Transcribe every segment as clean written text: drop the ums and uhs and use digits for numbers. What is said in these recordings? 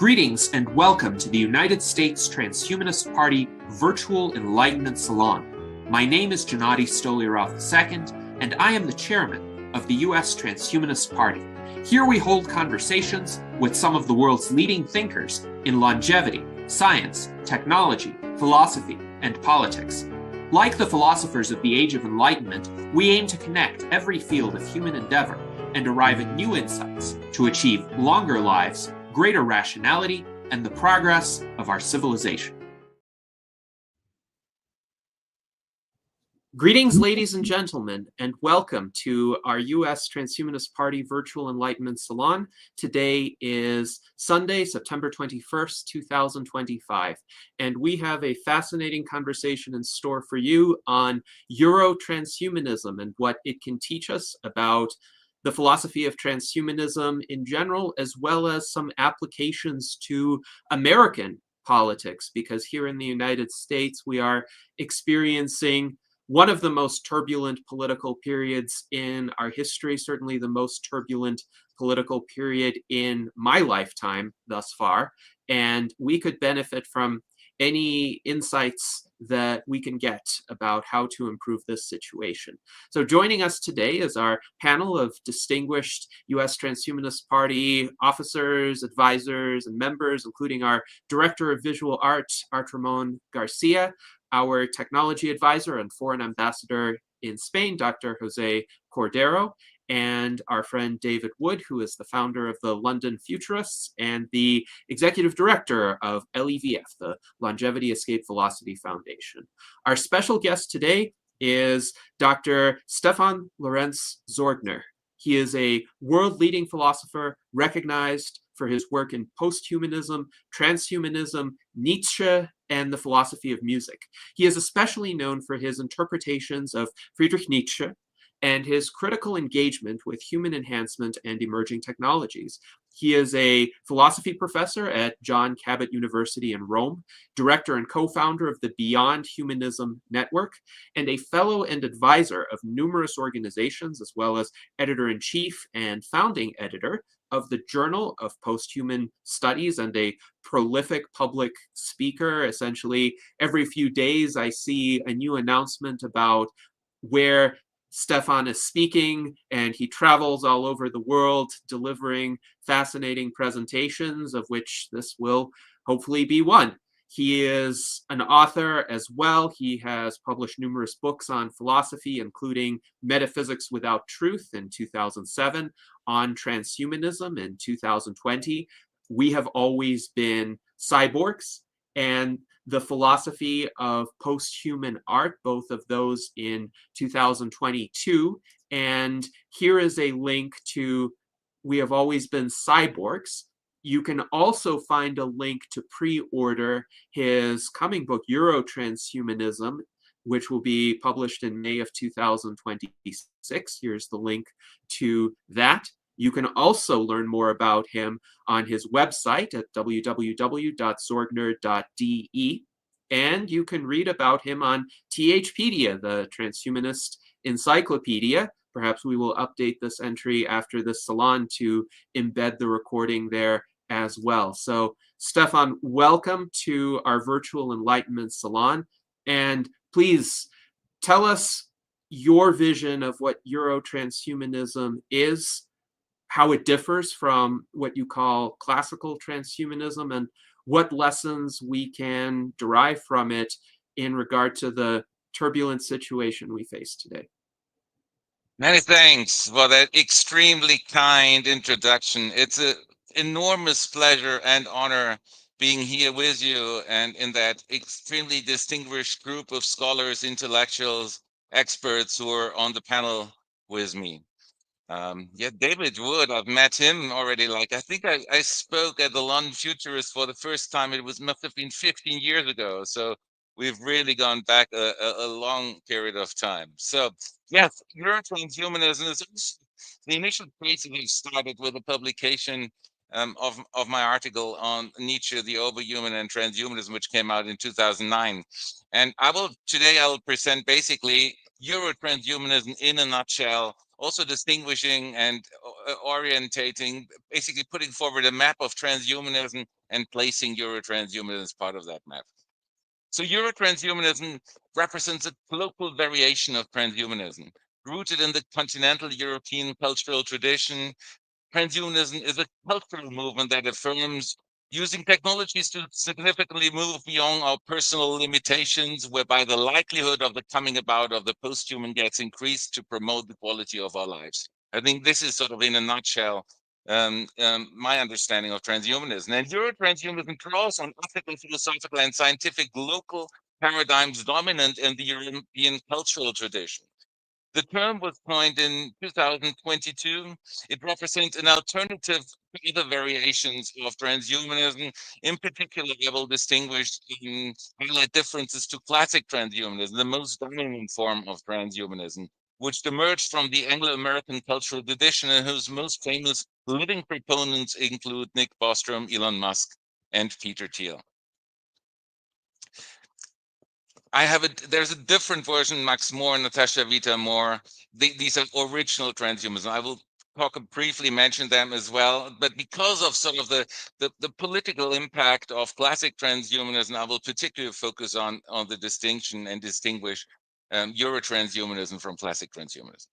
Greetings and welcome to the United States Transhumanist Party Virtual Enlightenment Salon. My name is Gennady Stolyarov II, and I am the chairman of the U.S. Transhumanist Party. Here we hold conversations with some of the world's leading thinkers in longevity, science, technology, philosophy, and politics. Like the philosophers of the Age of Enlightenment, we aim to connect every field of human endeavor and arrive at new insights to achieve longer lives, greater rationality, and the progress of our civilization. Greetings, ladies and gentlemen, and welcome to our U.S. Transhumanist Party Virtual Enlightenment Salon. Today is Sunday, September 21st, 2025, and we have a fascinating conversation in store for you on Euro-Transhumanism and what it can teach us about the philosophy of transhumanism in general, as well as some applications to American politics, because here in the United States, we are experiencing one of the most turbulent political periods in our history, certainly the most turbulent political period in my lifetime thus far, and we could benefit from any insights that we can get about how to improve this situation. So joining us today is our panel of distinguished U.S. Transhumanist Party officers, advisors, and members, including our Director of Visual Art, Ramon Garcia, our Technology Advisor and Foreign Ambassador in Spain, Dr. Jose Cordero, and our friend David Wood, who is the founder of the London Futurists and the executive director of LEVF, the Longevity Escape Velocity Foundation. Our special guest today is Dr. Stefan Lorenz Sorgner. He is a world-leading philosopher recognized for his work in posthumanism, transhumanism, Nietzsche, and the philosophy of music. He is especially known for his interpretations of Friedrich Nietzsche and his critical engagement with human enhancement and emerging technologies. He is a philosophy professor at John Cabot University in Rome, director and co-founder of the Beyond Humanism Network, and a fellow and advisor of numerous organizations, as well as editor-in-chief and founding editor of the Journal of Posthuman Studies, and a prolific public speaker. Essentially, every few days I see a new announcement about where Stefan is speaking, and he travels all over the world delivering fascinating presentations, of which this will hopefully be one. He is an author as well. He has published numerous books on philosophy, including Metaphysics Without Truth in 2007, on transhumanism in 2020. We Have Always Been Cyborgs, and the philosophy of posthuman art, both of those in 2022. And here is a link to We Have Always Been Cyborgs. You can also find a link to pre-order his coming book, Euro-Transhumanism, which will be published in May of 2026. Here's the link to that. You can also learn more about him on his website at www.sorgner.de, and you can read about him on THpedia, the Transhumanist Encyclopedia. Perhaps we will update this entry after this salon to embed the recording there as well. So, Stefan, welcome to our Virtual Enlightenment Salon, and please tell us your vision of what Euro-Transhumanism is, how it differs from what you call classical transhumanism, and what lessons we can derive from it in regard to the turbulent situation we face today. Many thanks for that extremely kind introduction. It's an enormous pleasure and honor being here with you and in that extremely distinguished group of scholars, intellectuals, experts who are on the panel with me. David Wood, I've met him already. I think I spoke at the London Futurists for the first time. Must have been 15 years ago. So we've really gone back a long period of time. So yes, Euro-Transhumanism is the initial basically started with a publication of my article on Nietzsche, the Overhuman and Transhumanism, which came out in 2009. And today I will present basically Euro-Transhumanism in a nutshell, also distinguishing and orientating, basically putting forward a map of transhumanism and placing Euro-transhumanism as part of that map. So Euro-transhumanism represents a local variation of transhumanism, rooted in the continental European cultural tradition. Transhumanism is a cultural movement that affirms using technologies to significantly move beyond our personal limitations, whereby the likelihood of the coming about of the post-human gets increased to promote the quality of our lives. I think this is sort of in a nutshell my understanding of transhumanism. And Euro-transhumanism draws on ethical, philosophical, and scientific local paradigms dominant in the European cultural tradition. The term was coined in 2022. It represents an alternative to other variations of transhumanism. In particular, I will distinguish and highlight differences to classic transhumanism, the most dominant form of transhumanism, which emerged from the Anglo-American cultural tradition and whose most famous living proponents include Nick Bostrom, Elon Musk, and Peter Thiel. There's a different version, Max Moore, Natasha Vita Moore. These are original transhumanism. I will briefly mention them as well, but because of sort of the political impact of classic transhumanism, I will particularly focus on the distinction and distinguish Euro-transhumanism from classic transhumanism.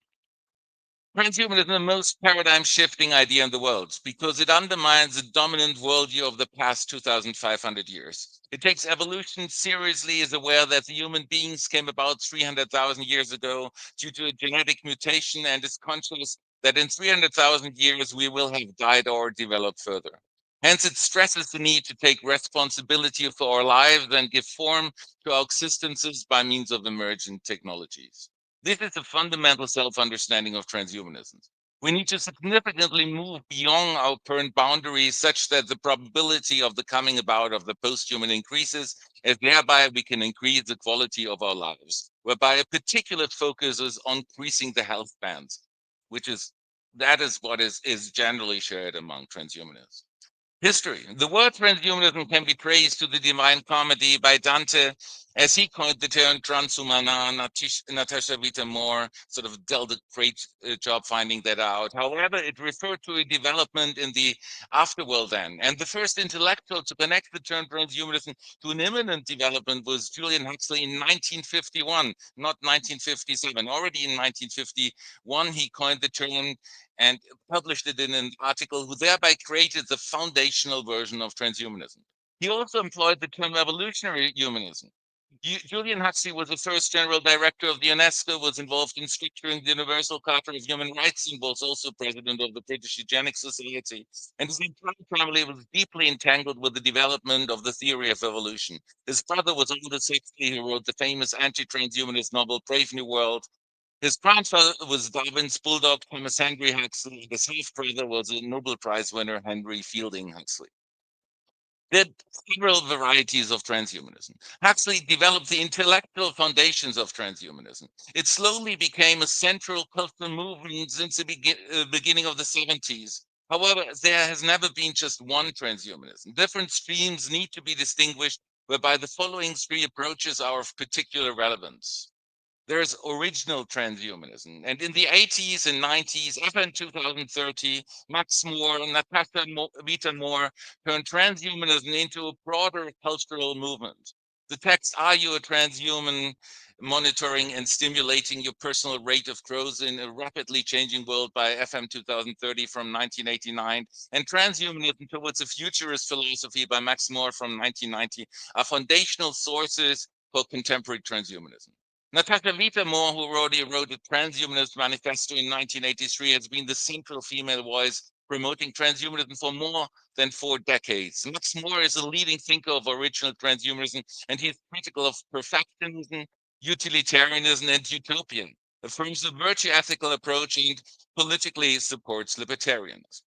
Transhumanism is the most paradigm shifting idea in the world because it undermines the dominant worldview of the past 2,500 years. It takes evolution seriously, is aware that the human beings came about 300,000 years ago due to a genetic mutation, and is conscious that in 300,000 years we will have died or developed further. Hence, it stresses the need to take responsibility for our lives and give form to our existences by means of emergent technologies. This is a fundamental self-understanding of transhumanism. We need to significantly move beyond our current boundaries such that the probability of the coming about of the post-human increases, as thereby we can increase the quality of our lives, whereby a particular focus is on increasing the health bands, that is what is generally shared among transhumanists. History. The word transhumanism can be traced to the Divine Comedy by Dante, as he coined the term transhumana. Natasha Vita Moore sort of dealt a great job finding that out. However, it referred to a development in the afterworld then. And the first intellectual to connect the term transhumanism to an imminent development was Julian Huxley in 1951, not 1957. Already in 1951, he coined the term and published it in an article, who thereby created the foundational version of transhumanism. He also employed the term evolutionary humanism. Julian Huxley was the first general director of the UNESCO, was involved in structuring the Universal Charter of Human Rights, and was also president of the British Eugenics Society. And his entire family was deeply entangled with the development of the theory of evolution. His brother was Aldous Huxley, who wrote the famous anti-transhumanist novel Brave New World. His grandfather was Darwin's bulldog, Thomas Henry Huxley. His half-brother was a Nobel Prize winner, Henry Fielding Huxley. There are several varieties of transhumanism. Huxley developed the intellectual foundations of transhumanism. It slowly became a central cultural movement since the beginning of the 70s. However, there has never been just one transhumanism. Different streams need to be distinguished, whereby the following three approaches are of particular relevance. There's original transhumanism. And in the 80s and 90s, up in 2030, Max Moore and Natasha Vita Moore turned transhumanism into a broader cultural movement. The text, Are You a Transhuman? Monitoring and stimulating your personal rate of growth in a rapidly changing world by FM 2030 from 1989, and Transhumanism Towards a Futurist Philosophy by Max Moore from 1990 are foundational sources for contemporary transhumanism. Natasha Vita Moore, who already wrote a Transhumanist Manifesto in 1983, has been the central female voice promoting transhumanism for more than 4 decades. Max Moore is a leading thinker of original transhumanism, and he is critical of perfectionism, utilitarianism, and utopian, affirms a virtue ethical approach, and politically supports libertarianism.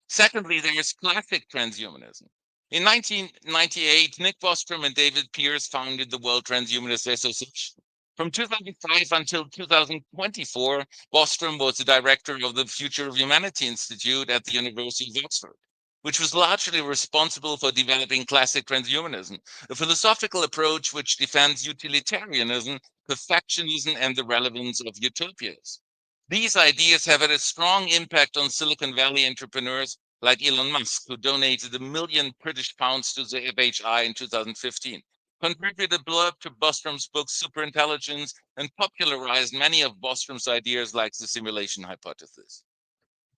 Secondly, there is classic transhumanism. In 1998, Nick Bostrom and David Pearce founded the World Transhumanist Association. From 2005 until 2024, Bostrom was the director of the Future of Humanity Institute at the University of Oxford, which was largely responsible for developing classic transhumanism, a philosophical approach which defends utilitarianism, perfectionism, and the relevance of utopias. These ideas have had a strong impact on Silicon Valley entrepreneurs like Elon Musk, who donated £1 million British to the FHI in 2015, contributed blurb to Bostrom's book Superintelligence, and popularized many of Bostrom's ideas like the simulation hypothesis.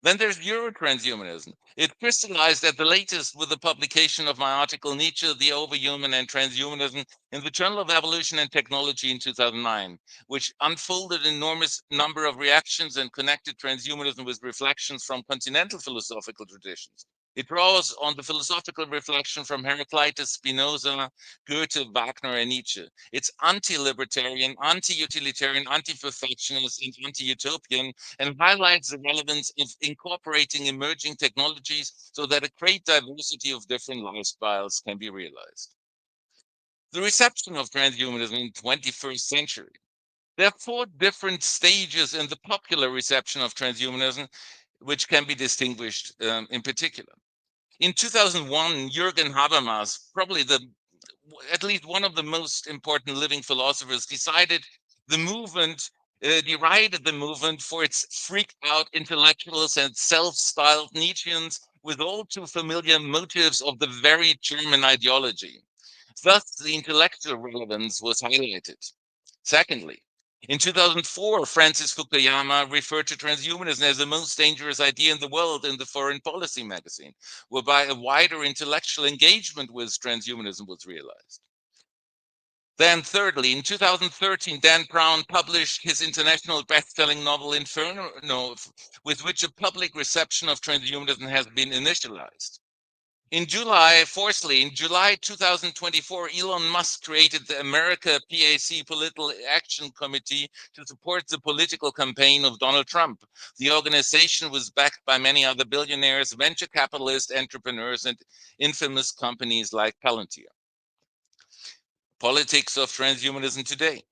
Then there's Euro-Transhumanism. It crystallized at the latest with the publication of my article Nietzsche, the Overhuman and Transhumanism in the Journal of Evolution and Technology in 2009, which unfolded an enormous number of reactions and connected transhumanism with reflections from continental philosophical traditions. It draws on the philosophical reflection from Heraclitus, Spinoza, Goethe, Wagner, and Nietzsche. It's anti-libertarian, anti-utilitarian, anti-perfectionist, and anti-utopian, and highlights the relevance of incorporating emerging technologies so that a great diversity of different lifestyles can be realized. The reception of transhumanism in the 21st century. There are 4 different stages in the popular reception of transhumanism, which can be distinguished in particular. In 2001, Jürgen Habermas, probably at least one of the most important living philosophers, derided the movement for its freaked out intellectuals and self-styled Nietzscheans with all too familiar motives of the very German ideology. Thus, the intellectual relevance was highlighted. Secondly, in 2004, Francis Fukuyama referred to transhumanism as the most dangerous idea in the world in the Foreign Policy magazine, whereby a wider intellectual engagement with transhumanism was realized. Then thirdly, in 2013, Dan Brown published his international best-selling novel Inferno, with which a public reception of transhumanism has been initialized. Fourthly, in July 2024, Elon Musk created the America PAC Political Action Committee to support the political campaign of Donald Trump. The organization was backed by many other billionaires, venture capitalists, entrepreneurs, and infamous companies like Palantir. Politics of transhumanism today.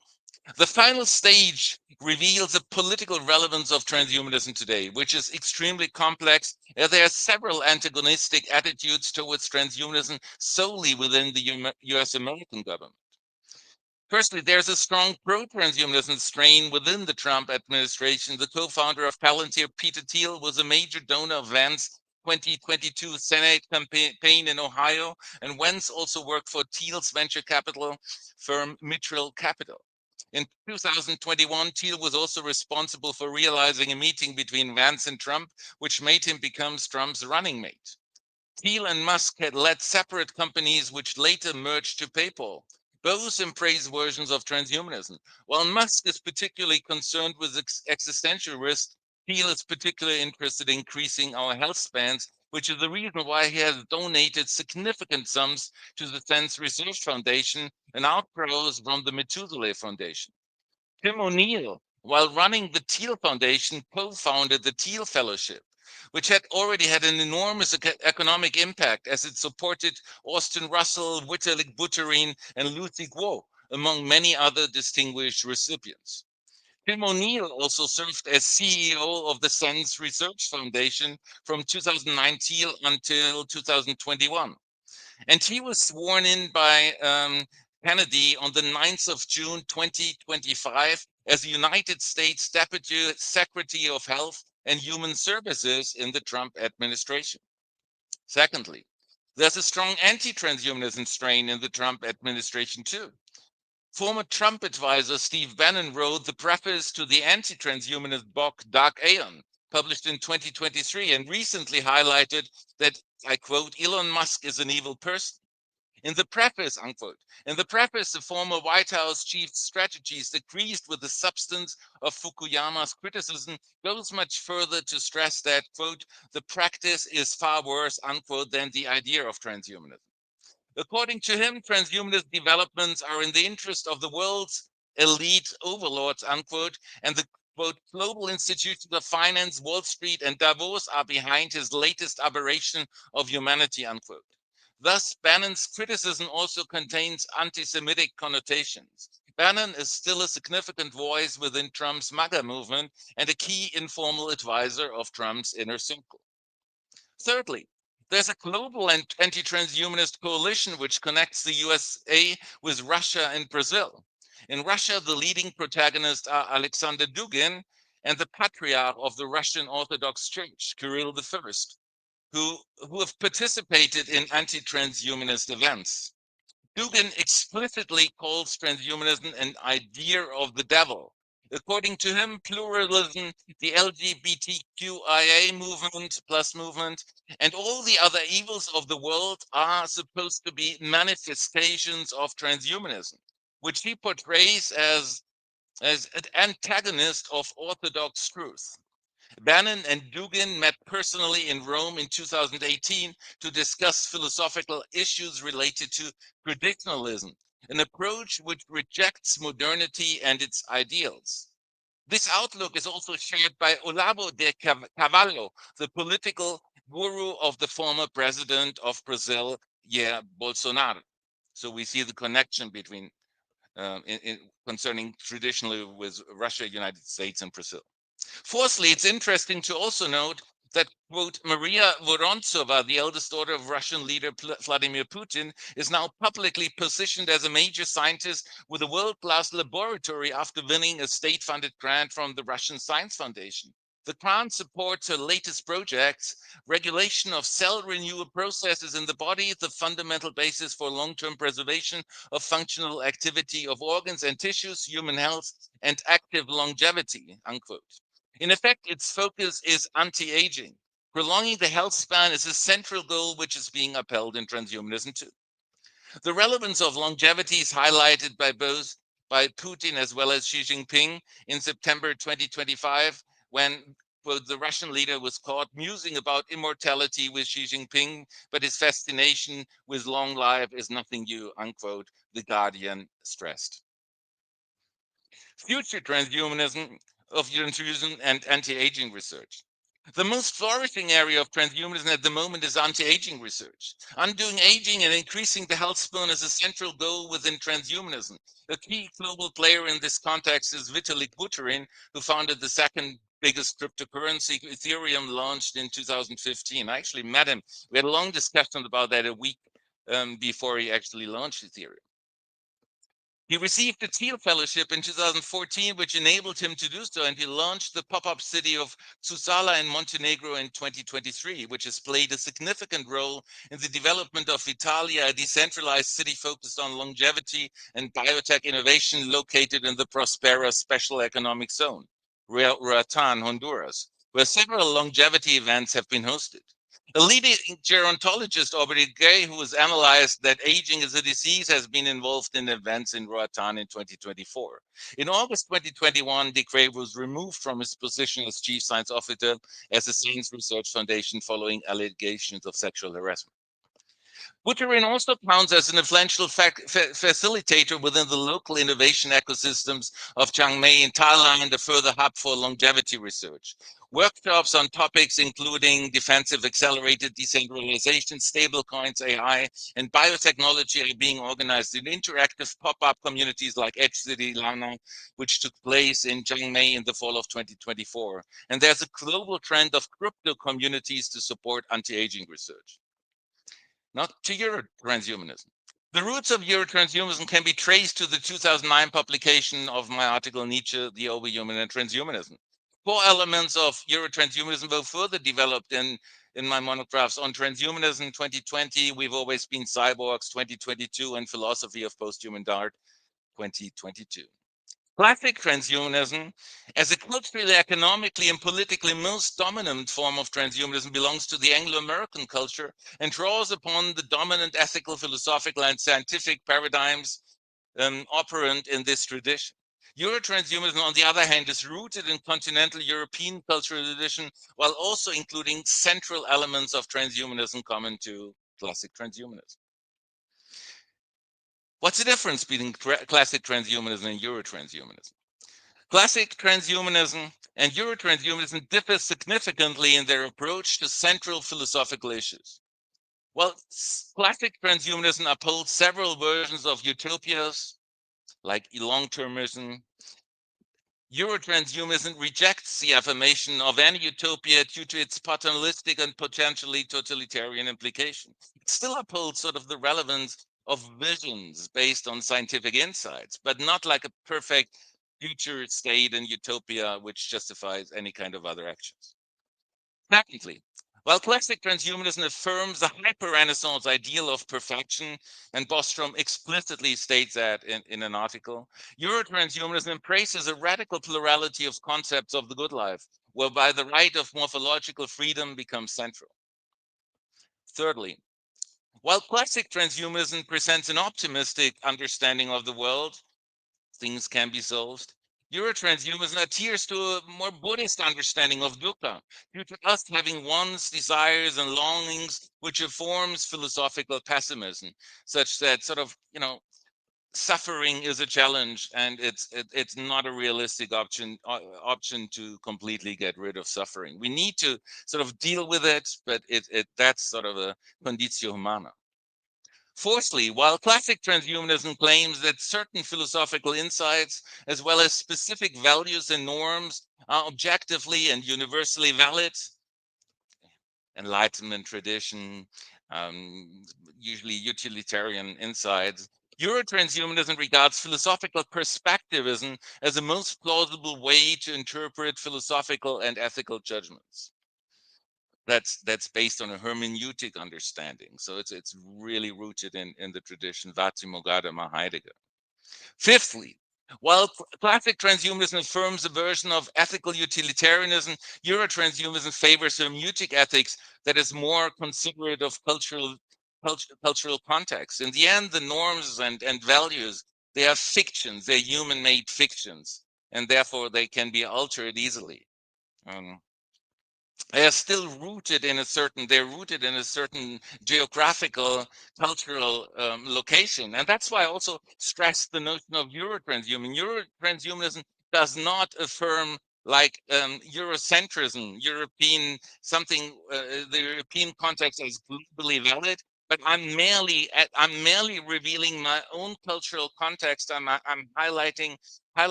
The final stage reveals the political relevance of transhumanism today, which is extremely complex. There are several antagonistic attitudes towards transhumanism solely within the US American government. Firstly, there's a strong pro-transhumanism strain within the Trump administration. The co-founder of Palantir, Peter Thiel, was a major donor of Vance's 2022 Senate campaign in Ohio, and Wentz also worked for Thiel's venture capital firm Mitchell Capital. In 2021, Thiel was also responsible for realizing a meeting between Vance and Trump, which made him become Trump's running mate. Thiel and Musk had led separate companies which later merged to PayPal. Both embrace versions of transhumanism. While Musk is particularly concerned with existential risk, Thiel is particularly interested in increasing our health spans, which is the reason why he has donated significant sums to the Sense Research Foundation and outgrows from the Methuselah Foundation. Tim O'Neill, while running the Thiel Foundation, co-founded the Thiel Fellowship, which had already had an enormous economic impact as it supported Austin Russell, Vitalik Buterin, and Lucy Guo, among many other distinguished recipients. Tim O'Neill also served as CEO of the Sense Research Foundation from 2019 until 2021. And he was sworn in by Kennedy on the 9th of June 2025 as the United States Deputy Secretary of Health and Human Services in the Trump administration. Secondly, there's a strong anti-transhumanism strain in the Trump administration too. Former Trump advisor Steve Bannon wrote the preface to the anti-transhumanist book Dark Aeon, published in 2023, and recently highlighted that, I quote, Elon Musk is an evil person. In the preface, unquote, the former White House chief strategist agrees with the substance of Fukuyama's criticism, goes much further to stress that, quote, the practice is far worse, unquote, than the idea of transhumanism. According to him, transhumanist developments are in the interest of the world's elite overlords, unquote, and the quote, global institutions of finance, Wall Street, and Davos are behind his latest aberration of humanity, unquote. Thus, Bannon's criticism also contains anti-Semitic connotations. Bannon is still a significant voice within Trump's MAGA movement and a key informal advisor of Trump's inner circle. Thirdly, there's a global and anti-transhumanist coalition which connects the USA with Russia and Brazil. In Russia, the leading protagonists are Alexander Dugin and the patriarch of the Russian Orthodox Church, Kirill I, who have participated in anti-transhumanist events. Dugin explicitly calls transhumanism an idea of the devil. According to him, pluralism, the LGBTQIA movement, and all the other evils of the world are supposed to be manifestations of transhumanism, which he portrays as an antagonist of orthodox truth. Bannon and Dugin met personally in Rome in 2018 to discuss philosophical issues related to traditionalism, an approach which rejects modernity and its ideals. This outlook is also shared by Olavo de Carvalho, the political guru of the former president of Brazil, Jair Bolsonaro. So we see the connection between concerning traditionally with Russia, United States, and Brazil. Fourthly, it's interesting to also note that, quote, Maria Vorontsova, the eldest daughter of Russian leader Vladimir Putin, is now publicly positioned as a major scientist with a world-class laboratory after winning a state-funded grant from the Russian Science Foundation. The grant supports her latest projects, regulation of cell renewal processes in the body, the fundamental basis for long-term preservation of functional activity of organs and tissues, human health, and active longevity, unquote. In effect, its focus is anti-aging. Prolonging the health span is a central goal which is being upheld in transhumanism too. The relevance of longevity is highlighted by Putin as well as Xi Jinping in September 2025, when, quote, the Russian leader was caught musing about immortality with Xi Jinping, but his fascination with long life is nothing new, unquote, The Guardian stressed. Future transhumanism and anti-aging research. The most flourishing area of transhumanism at the moment is anti-aging research. Undoing aging and increasing the health span is a central goal within transhumanism. A key global player in this context is Vitalik Buterin, who founded the second biggest cryptocurrency, Ethereum, launched in 2015. I actually met him. We had a long discussion about that a week before he actually launched Ethereum. He received a Thiel Fellowship in 2014, which enabled him to do so, and he launched the pop-up city of Susala in Montenegro in 2023, which has played a significant role in the development of Italia, a decentralized city focused on longevity and biotech innovation located in the Prospera Special Economic Zone, Roatan, Honduras, where several longevity events have been hosted. A leading gerontologist, Aubrey Gay, who has analyzed that aging is a disease, has been involved in events in Roatan in 2024. In August 2021, de Grey was removed from his position as chief science officer at the Science Research Foundation following allegations of sexual harassment. Buterin also counts as an influential facilitator within the local innovation ecosystems of Chiang Mai in Thailand, a further hub for longevity research. Workshops on topics including defensive accelerated decentralization, stablecoins, AI, and biotechnology are being organized in interactive pop-up communities like Edge City Lana, which took place in Chiang Mai in the fall of 2024. And there's a global trend of crypto communities to support anti-aging research. Not to Euro-Transhumanism. The roots of Euro-Transhumanism can be traced to the 2009 publication of my article, Nietzsche, the Overhuman and Transhumanism. Four elements of Euro-Transhumanism were further developed in my monographs on transhumanism 2020, We've Always Been Cyborgs 2022, and Philosophy of Posthuman Art 2022. Classic transhumanism, as a culturally, economically, and politically most dominant form of transhumanism, belongs to the Anglo-American culture and draws upon the dominant ethical, philosophical, and scientific paradigms operant in this tradition. Euro-transhumanism, on the other hand, is rooted in continental European cultural tradition, while also including central elements of transhumanism common to classic transhumanism. What's the difference between classic transhumanism and Euro-transhumanism? Classic transhumanism and Euro-transhumanism differ significantly in their approach to central philosophical issues. While classic transhumanism upholds several versions of utopias, like long-termism, Euro-transhumanism rejects the affirmation of any utopia due to its paternalistic and potentially totalitarian implication. It still upholds sort of the relevance of visions based on scientific insights, but not like a perfect future state and utopia which justifies any kind of other actions. Secondly, while classic transhumanism affirms the hyper-Renaissance ideal of perfection, and Bostrom explicitly states that in an article, Euro-transhumanism embraces a radical plurality of concepts of the good life, whereby the right of morphological freedom becomes central. Thirdly, while classic transhumanism presents an optimistic understanding of the world, things can be solved, Euro-transhumanism adheres to a more Buddhist understanding of dukkha, due to us having wants, desires, and longings, which informs philosophical pessimism, such that sort of, suffering is a challenge, and it's not a realistic option to completely get rid of suffering. We need to sort of deal with it, but that's sort of a conditio humana. Fourthly, while classic transhumanism claims that certain philosophical insights, as well as specific values and norms, are objectively and universally valid, Enlightenment tradition, usually utilitarian insights, Euro-transhumanism regards philosophical perspectivism as the most plausible way to interpret philosophical and ethical judgments. That's based on a hermeneutic understanding. So it's really rooted in the tradition Vati Mogadama Heidegger. Fifthly, while classic transhumanism affirms a version of ethical utilitarianism, Euro-transhumanism favors hermeneutic ethics that is more considerate of cultural context. In the end, the norms and values, they are fictions, they're human-made fictions, and therefore they can be altered easily. They are still rooted in a certain, they're rooted in a certain geographical, cultural location. And that's why I also stress the notion of Euro-transhumanism. Euro-transhumanism does not affirm like Eurocentrism, something, the European context is globally valid, but I'm merely revealing my own cultural context. I'm highlighting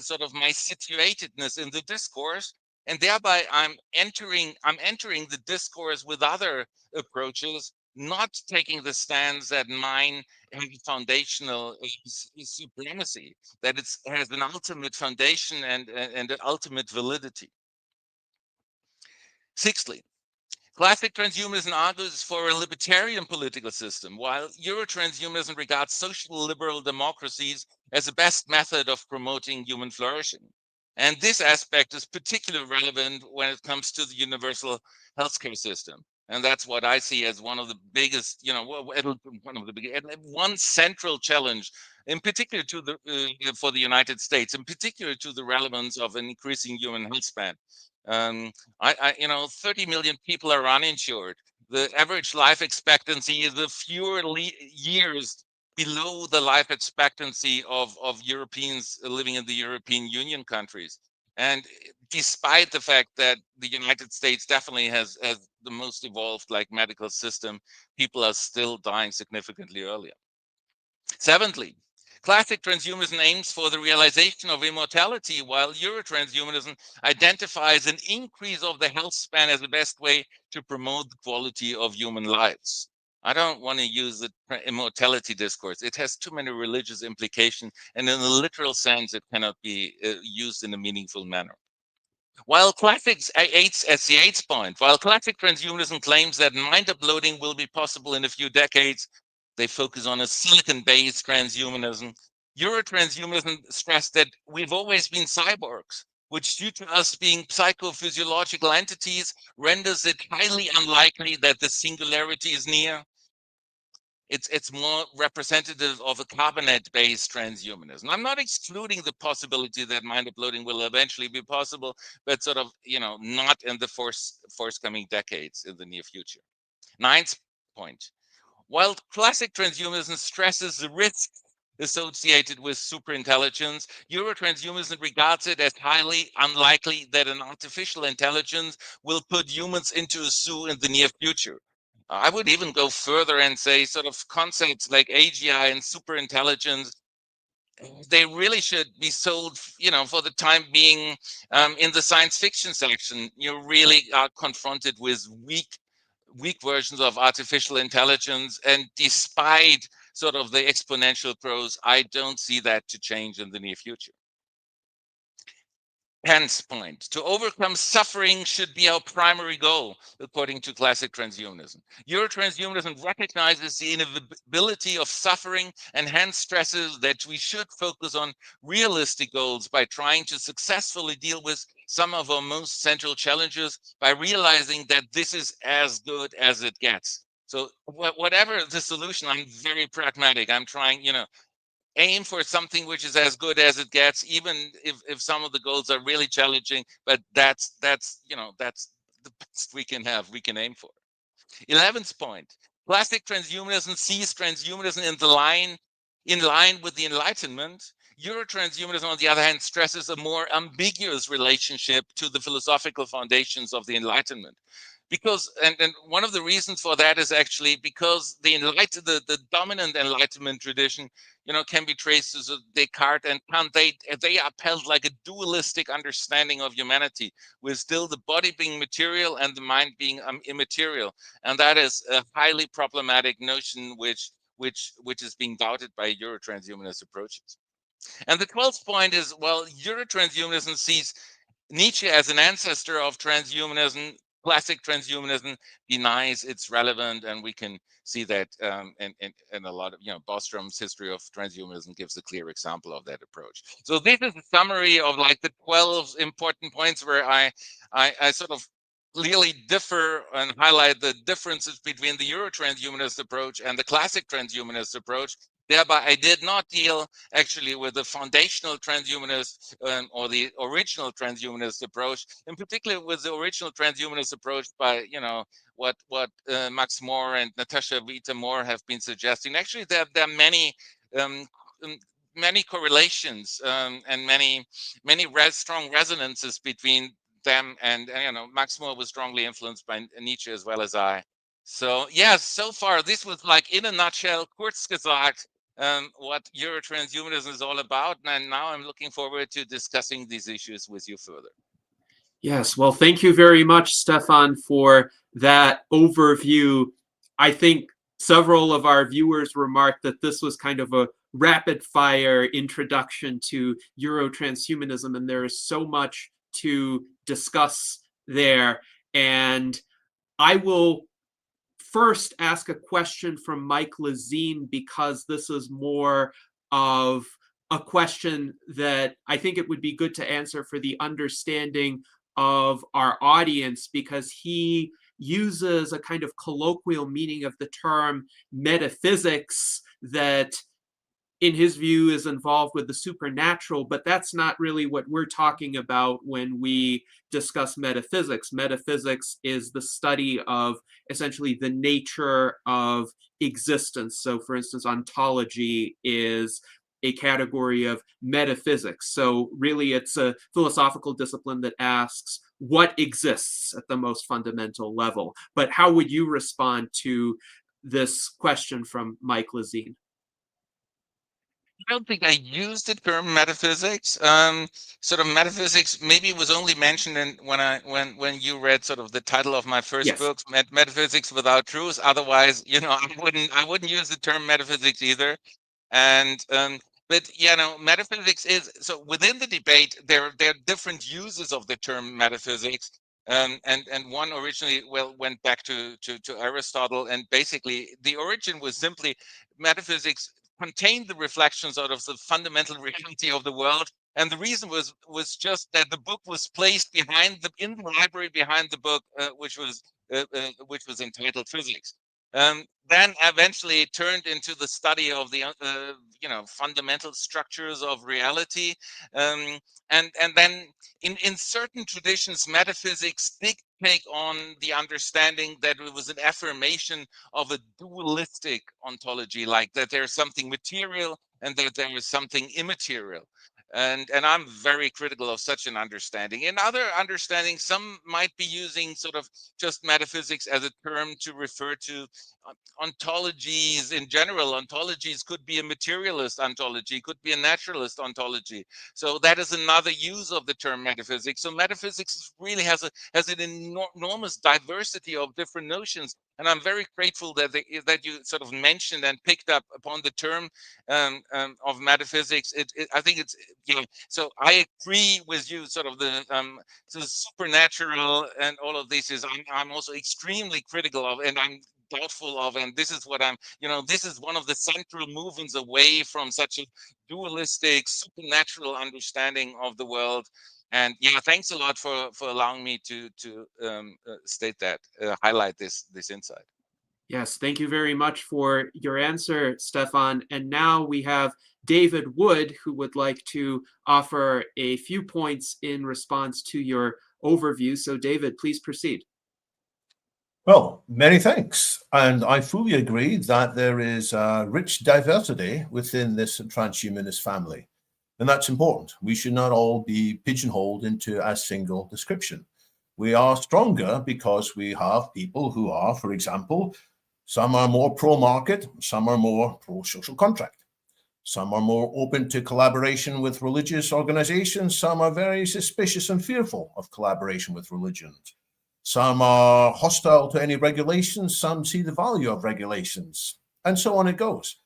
sort of my situatedness in the discourse, and thereby I'm entering the discourse with other approaches, not taking the stance that mine has foundational supremacy, that it has an ultimate foundation and an ultimate validity. Sixthly, classic transhumanism argues for a libertarian political system, while Euro-transhumanism regards social liberal democracies as the best method of promoting human flourishing. And this aspect is particularly relevant when it comes to the universal healthcare system. And that's what I see as one of the biggest, one central challenge, in particular for the United States, in particular to the relevance of an increasing human health span. 30 million people are uninsured. The average life expectancy is a fewer years below the life expectancy of Europeans living in the European Union countries. And despite the fact that the United States definitely has the most evolved like medical system, people are still dying significantly earlier. Seventhly, classic transhumanism aims for the realization of immortality, while Euro-transhumanism identifies an increase of the health span as the best way to promote the quality of human lives. I don't want to use the immortality discourse. It has too many religious implications, and in a literal sense, it cannot be used in a meaningful manner. While classic transhumanism claims that mind uploading will be possible in a few decades, they focus on a silicon-based transhumanism. Euro-transhumanism stressed that we've always been cyborgs, which due to us being psychophysiological entities renders it highly unlikely that the singularity is near. It's more representative of a carbonate-based transhumanism. I'm not excluding the possibility that mind uploading will eventually be possible, but sort of, not in the forthcoming decades in the near future. Ninth point. While classic transhumanism stresses the risks associated with superintelligence, Euro-transhumanism regards it as highly unlikely that an artificial intelligence will put humans into a zoo in the near future. I would even go further and say sort of concepts like AGI and superintelligence, they really should be sold, for the time being, in the science fiction section. You really are confronted with weak versions of artificial intelligence, and despite sort of the exponential growth, I don't see that to change in the near future. 10th point, to overcome suffering should be our primary goal, according to classic transhumanism. Euro-transhumanism recognizes the inevitability of suffering and hence stresses that we should focus on realistic goals by trying to successfully deal with some of our most central challenges by realizing that this is as good as it gets. So whatever the solution, I'm very pragmatic. I'm trying, aim for something which is as good as it gets, even if some of the goals are really challenging, but that's the best we can have, we can aim for. 11th point, classic transhumanism sees transhumanism in line with the Enlightenment. Euro-transhumanism, on the other hand, stresses a more ambiguous relationship to the philosophical foundations of the Enlightenment. Because, and one of the reasons for that is actually because the dominant Enlightenment tradition, can be traced to Descartes and Kant. They upheld like a dualistic understanding of humanity, with still the body being material and the mind being immaterial, and that is a highly problematic notion, which is being doubted by Euro-transhumanist approaches. And the 12th point is, well, Euro-transhumanism sees Nietzsche as an ancestor of transhumanism. Classic transhumanism denies its relevant, and we can see that in a lot of, Bostrom's history of transhumanism gives a clear example of that approach. So this is a summary of like the 12 important points where I sort of clearly differ and highlight the differences between the Euro-transhumanist approach and the classic transhumanist approach. Thereby, I did not deal actually with the foundational transhumanist or the original transhumanist approach, in particular with the original transhumanist approach by, what Max Moore and Natasha Vita Moore have been suggesting. Actually, there are many um, many correlations and many strong resonances between them, and Max Moore was strongly influenced by Nietzsche as well as I. So yeah, so far this was like in a nutshell, kurz gesagt, what Euro-transhumanism is all about. And now I'm looking forward to discussing these issues with you further. Yes, well, thank you very much, Stefan, for that overview. I think several of our viewers remarked that this was kind of a rapid fire introduction to Euro-transhumanism, and there is so much to discuss there. And I will first ask a question from Mike Lazine, because this is more of a question that I think it would be good to answer for the understanding of our audience, because he uses a kind of colloquial meaning of the term metaphysics that in his view is involved with the supernatural, but that's not really what we're talking about when we discuss metaphysics. Metaphysics is the study of essentially the nature of existence. So for instance, ontology is a category of metaphysics. So really it's a philosophical discipline that asks what exists at the most fundamental level. But how would you respond to this question from Mike Lazine? I don't think I used the term metaphysics. Sort of metaphysics maybe was only mentioned when you read sort of the title of my first Yes. book, Metaphysics Without Truth. Otherwise, I wouldn't use the term metaphysics either. And but metaphysics is, so within the debate there are different uses of the term metaphysics. And one originally went back to Aristotle, and basically the origin was simply metaphysics contained the reflections out of the fundamental reality of the world. And the reason was just that the book was placed in the library behind the book, which was entitled Physics. Then eventually it turned into the study of the fundamental structures of reality, and then in certain traditions, metaphysics did take on the understanding that it was an affirmation of a dualistic ontology, like that there's something material and that there is something immaterial. And I'm very critical of such an understanding. In other understandings, some might be using sort of just metaphysics as a term to refer to ontologies in general. Ontologies could be a materialist ontology, could be a naturalist ontology. So that is another use of the term metaphysics. So metaphysics really has an enormous diversity of different notions. And I'm very grateful that that you sort of mentioned and picked up upon the term of metaphysics. I think it's, you know, so I agree with you. Sort of the supernatural and all of this is I'm also extremely critical of, and I'm doubtful of, and this is what I'm, you know, this is one of the central movements away from such a dualistic supernatural understanding of the world. And yeah, thanks a lot for allowing me to state that, highlight this insight. Yes, thank you very much for your answer, Stefan. And now we have David Wood, who would like to offer a few points in response to your overview. So, David, please proceed. Well, many thanks. And I fully agree that there is a rich diversity within this transhumanist family. And that's important. We should not all be pigeonholed into a single description. We are stronger because we have people who are, for example, some are more pro-market, some are more pro-social contract. Some are more open to collaboration with religious organizations. Some are very suspicious and fearful of collaboration with religions. Some are hostile to any regulations. Some see the value of regulations, and so on it goes.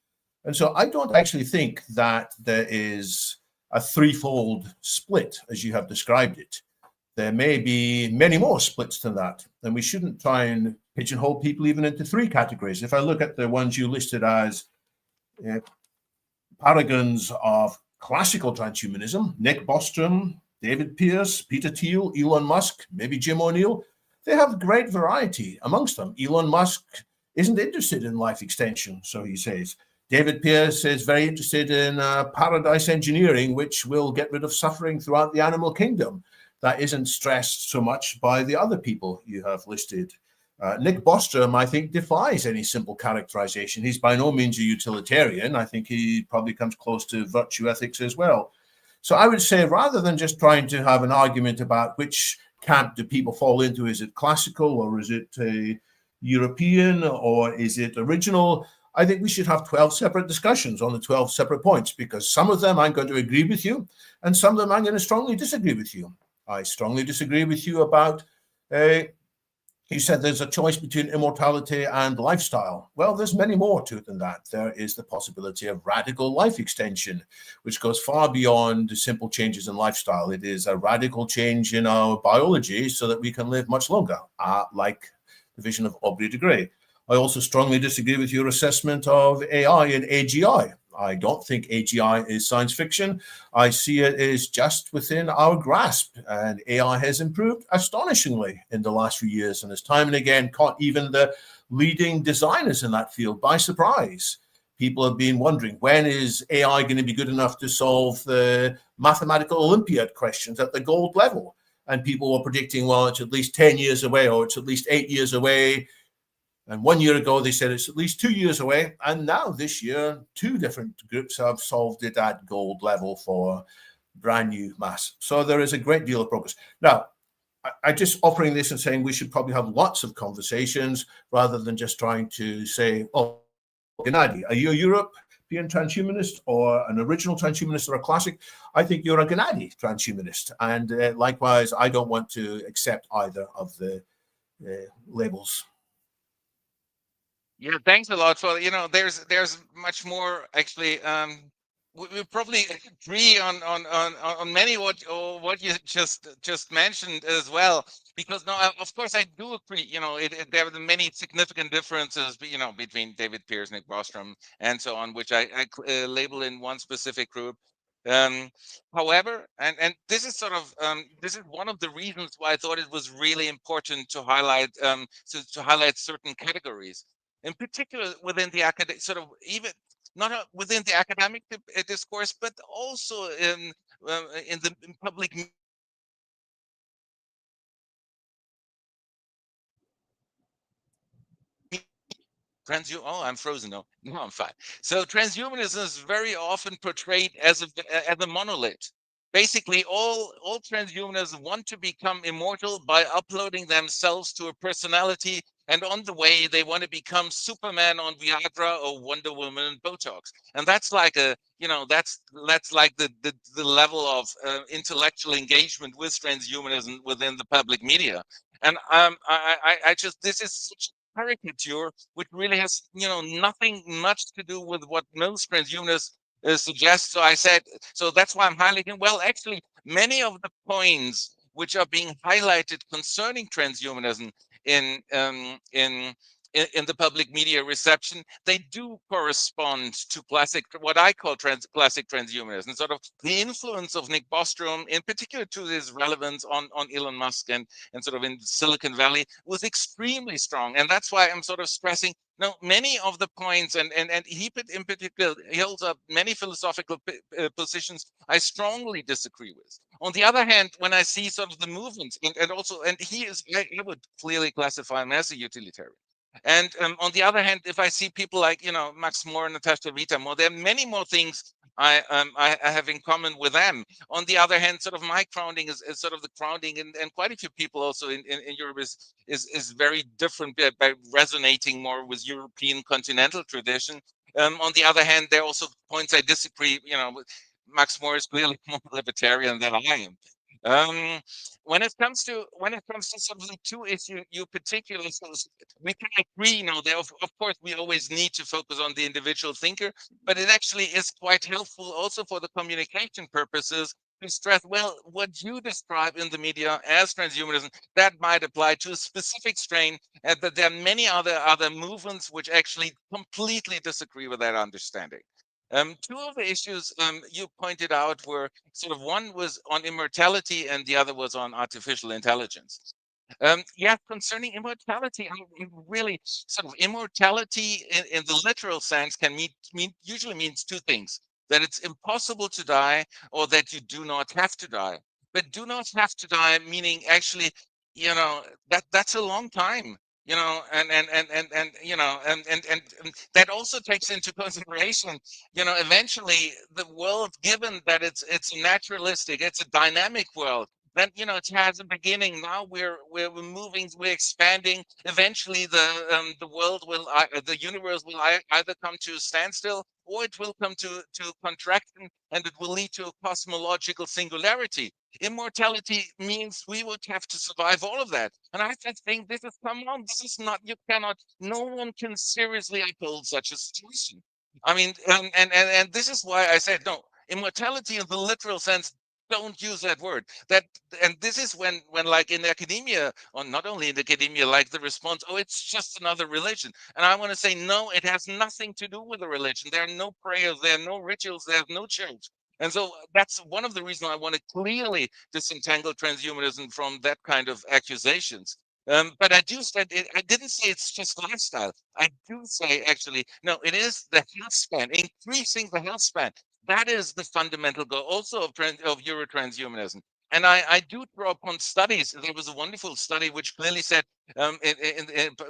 And so I don't actually think that there is a threefold split as you have described it. There may be many more splits than that, and we shouldn't try and pigeonhole people even into three categories. If I look at the ones you listed as paragons of classical transhumanism, Nick Bostrom, David Pearce, Peter Thiel, Elon Musk, maybe Jim O'Neill, they have great variety amongst them. Elon Musk isn't interested in life extension, so he says. David Pearce is very interested in paradise engineering, which will get rid of suffering throughout the animal kingdom. That isn't stressed so much by the other people you have listed. Nick Bostrom, I think, defies any simple characterization. He's by no means a utilitarian. I think he probably comes close to virtue ethics as well. So I would say, rather than just trying to have an argument about which camp do people fall into, is it classical or is it European or is it original, I think we should have 12 separate discussions on the 12 separate points, because some of them I'm going to agree with you and some of them I'm going to strongly disagree with you. I strongly disagree with you about you said there's a choice between immortality and lifestyle. Well, there's many more to it than that. There is the possibility of radical life extension, which goes far beyond simple changes in lifestyle. It is a radical change in our biology so that we can live much longer, like the vision of Aubrey de Grey. I also strongly disagree with your assessment of AI and AGI. I don't think AGI is science fiction. I see it as just within our grasp, and AI has improved astonishingly in the last few years and has time and again caught even the leading designers in that field by surprise. People have been wondering, when is AI going to be good enough to solve the mathematical Olympiad questions at the gold level? And people were predicting, well, it's at least 10 years away, or it's at least 8 years away. And 1 year ago, they said it's at least 2 years away. And now this year, two different groups have solved it at gold level for brand new mass. So there is a great deal of progress. Now, I just offering this and saying we should probably have lots of conversations rather than just trying to say, oh, Gennady, are you a European transhumanist or an original transhumanist or a classic? I think you're a Gennady transhumanist. And likewise, I don't want to accept either of the labels. Yeah, thanks a lot for, you know, there's much more actually. We probably agree on many what you just mentioned as well, because no, of course I do agree. You know, there are many significant differences, you know, between David Pearce, Nick Bostrom, and so on, which I label in one specific group. However, and this is sort of this is one of the reasons why I thought it was really important to highlight to highlight certain categories, in particular within the academic, sort of even not within the academic discourse, but also in the public. Oh, I'm frozen. No, I'm fine. So transhumanism is very often portrayed as a monolith. basically all transhumanists want to become immortal by uploading themselves to a personality, and on the way they want to become Superman on Viagra or Wonder Woman and Botox. And that's like a, that's like the level of intellectual engagement with transhumanism within the public media. And I just, this is such a caricature which really has nothing much to do with what most transhumanists suggest. So I said, so that's why I'm highlighting. Well, actually, many of the points which are being highlighted concerning transhumanism in in the public media reception, they do correspond to classic, what I call classic transhumanism, sort of the influence of Nick Bostrom, in particular to his relevance on Elon Musk and sort of in Silicon Valley, was extremely strong. And that's why I'm sort of stressing, no, many of the points, and he in particular holds up many philosophical positions I strongly disagree with. On the other hand, when I see sort of the movements, and also, and he is, I would clearly classify him as a utilitarian. And on the other hand, if I see people like, Max Moore and Natasha Rita Moore, there are many more things I have in common with them. On the other hand, sort of my grounding is sort of the grounding, and quite a few people also in Europe is very different by resonating more with European continental tradition. On the other hand, there are also points I disagree. Max Moore is clearly more libertarian than I am. When it comes to sort of the two issues you particularly, so we can agree now that of course we always need to focus on the individual thinker, but it actually is quite helpful also for the communication purposes to stress, well, what you describe in the media as transhumanism, that might apply to a specific strain, but there are many other movements which actually completely disagree with that understanding. Two of the issues you pointed out were sort of, one was on immortality and the other was on artificial intelligence. Yeah, concerning immortality, really sort of immortality in the literal sense can usually means two things: that it's impossible to die, or that you do not have to die. But do not have to die, meaning actually, that's a long time. And that also takes into consideration, eventually the world, given that it's naturalistic, it's a dynamic world, then it has a beginning. Now we're moving, we're expanding. Eventually the world will, the universe will either come to a standstill, or it will come to contraction, and it will lead to a cosmological singularity. Immortality means we would have to survive all of that. And I just think this is, come on, this is not, you cannot, no one can seriously uphold such a situation. I mean, and this is why I said, no, immortality in the literal sense, don't use that word. That, and this is when like in academia, or not only in academia, like the response, oh, it's just another religion. And I want to say, no, it has nothing to do with a religion. There are no prayers, there are no rituals, there's no church. And so that's one of the reasons I want to clearly disentangle transhumanism from that kind of accusations. But I do say, I didn't say it's just lifestyle. I do say, actually, no, it is the health span, increasing the health span. That is the fundamental goal also of Euro-transhumanism. And I do draw upon studies. There was a wonderful study which clearly said,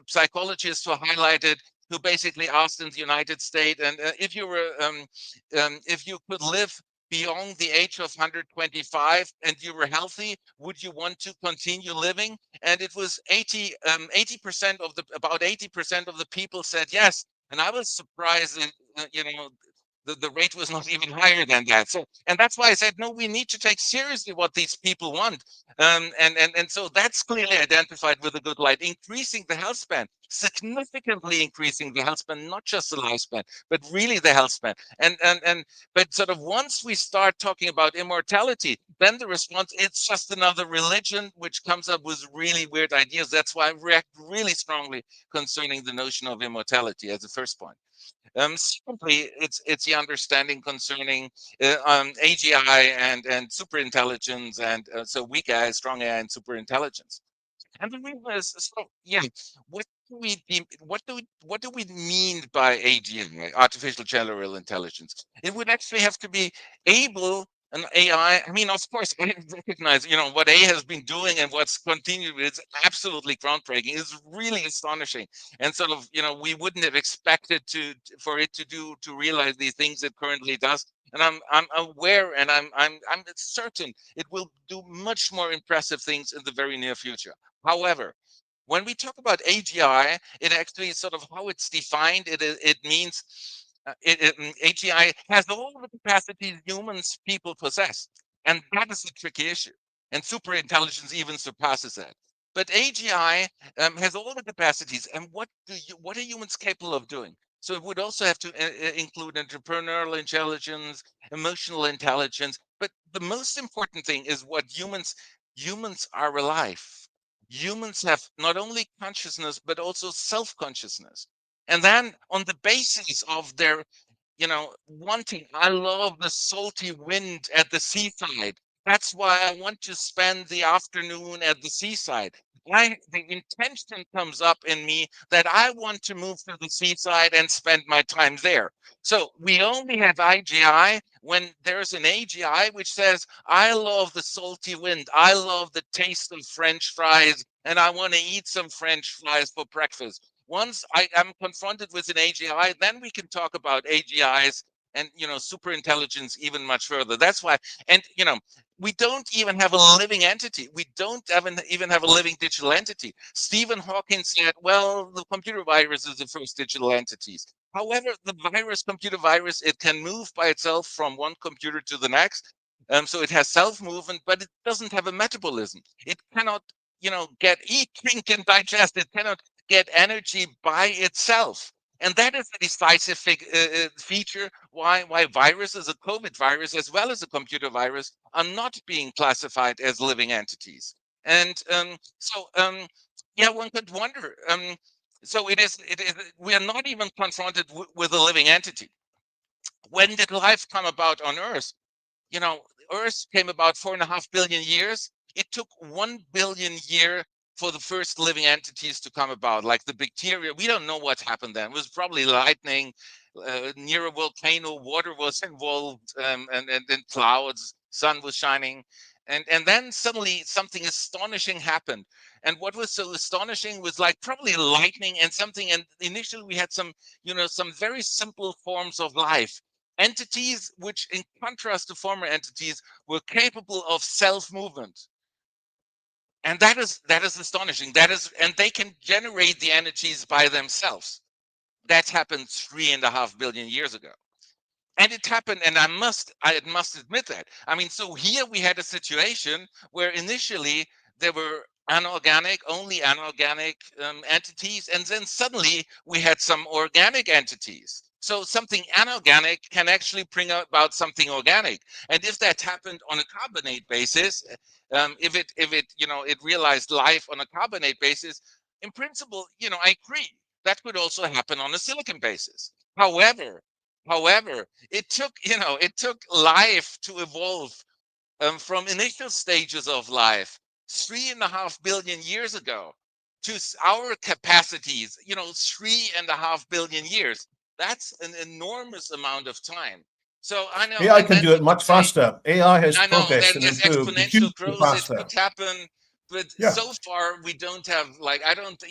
psychologists were highlighted, who basically asked in the United States, and if you could live beyond the age of 125 and you were healthy, would you want to continue living? And it was 80% of about 80% of the people said yes. And I was surprised that, the rate was not even higher than that. So, and that's why I said, no, we need to take seriously what these people want. And so that's clearly identified with a good light, increasing the health span, significantly increasing the health span, not just the lifespan, but really the health span. But sort of once we start talking about immortality, then the response, it's just another religion which comes up with really weird ideas. That's why I react really strongly concerning the notion of immortality as a first point. Secondly, it's the understanding concerning AGI and superintelligence, and so weak AI, strong AI, and superintelligence. And the reason is, so yeah, what do we mean by AGI, artificial general intelligence? It would actually have to be able, an AI. I mean, of course, I recognize, what AI has been doing and what's continued. It's absolutely groundbreaking. It's really astonishing, and sort of, we wouldn't have expected for it to realize these things it currently does. And I'm aware, and I'm certain it will do much more impressive things in the very near future. However, when we talk about AGI, it actually sort of how it's defined. It means AGI has all the capacities humans people possess, and that is the tricky issue. And superintelligence even surpasses that. But AGI has all the capacities, and what are humans capable of doing? So it would also have to include entrepreneurial intelligence, emotional intelligence. But the most important thing is what humans are alive. Humans have not only consciousness but also self-consciousness. And then on the basis of their wanting, I love the salty wind at the seaside. That's why I want to spend the afternoon at the seaside. The intention comes up in me that I want to move to the seaside and spend my time there. So we only have IGI when there's an AGI which says, I love the salty wind. I love the taste of French fries, and I want to eat some French fries for breakfast. Once I am confronted with an AGI, then we can talk about AGIs and super intelligence even much further. That's why, and we don't even have a living entity. We don't even have a living digital entity. Stephen Hawking said, well, the computer virus is the first digital entities. However, the computer virus, it can move by itself from one computer to the next. So it has self-movement, but it doesn't have a metabolism. It cannot, eat, drink, and digest. It cannot get energy by itself. And that is the decisive feature why viruses, a COVID virus, as well as a computer virus, are not being classified as living entities. And yeah, one could wonder. So it is. We are not even confronted with a living entity. When did life come about on Earth? Earth came about 4.5 billion years. It took 1 billion year for the first living entities to come about, like the bacteria. We don't know what happened then. It was probably lightning, near a volcano, water was involved, and then clouds, sun was shining. And then suddenly something astonishing happened. And what was so astonishing was like probably lightning and something. And initially we had some very simple forms of life. Entities which, in contrast to former entities, were capable of self-movement. And that is astonishing. And they can generate the energies by themselves. That happened 3.5 billion years ago. And it happened, and I must admit that. I mean, so here we had a situation where initially there were only anorganic entities, and then suddenly we had some organic entities. So something anorganic can actually bring about something organic. And if that happened on a carbonate basis, if it realized life on a carbonate basis, in principle, I agree that could also happen on a silicon basis. However, it took life to evolve from initial stages of life 3.5 billion years ago to our capacities, 3.5 billion years. That's an enormous amount of time. So I know, AI and can then do we it could much say, faster. AI has I know progressed that and as improved exponential hugely growth, it faster. could happen, but Yeah. so far we don't have I don't,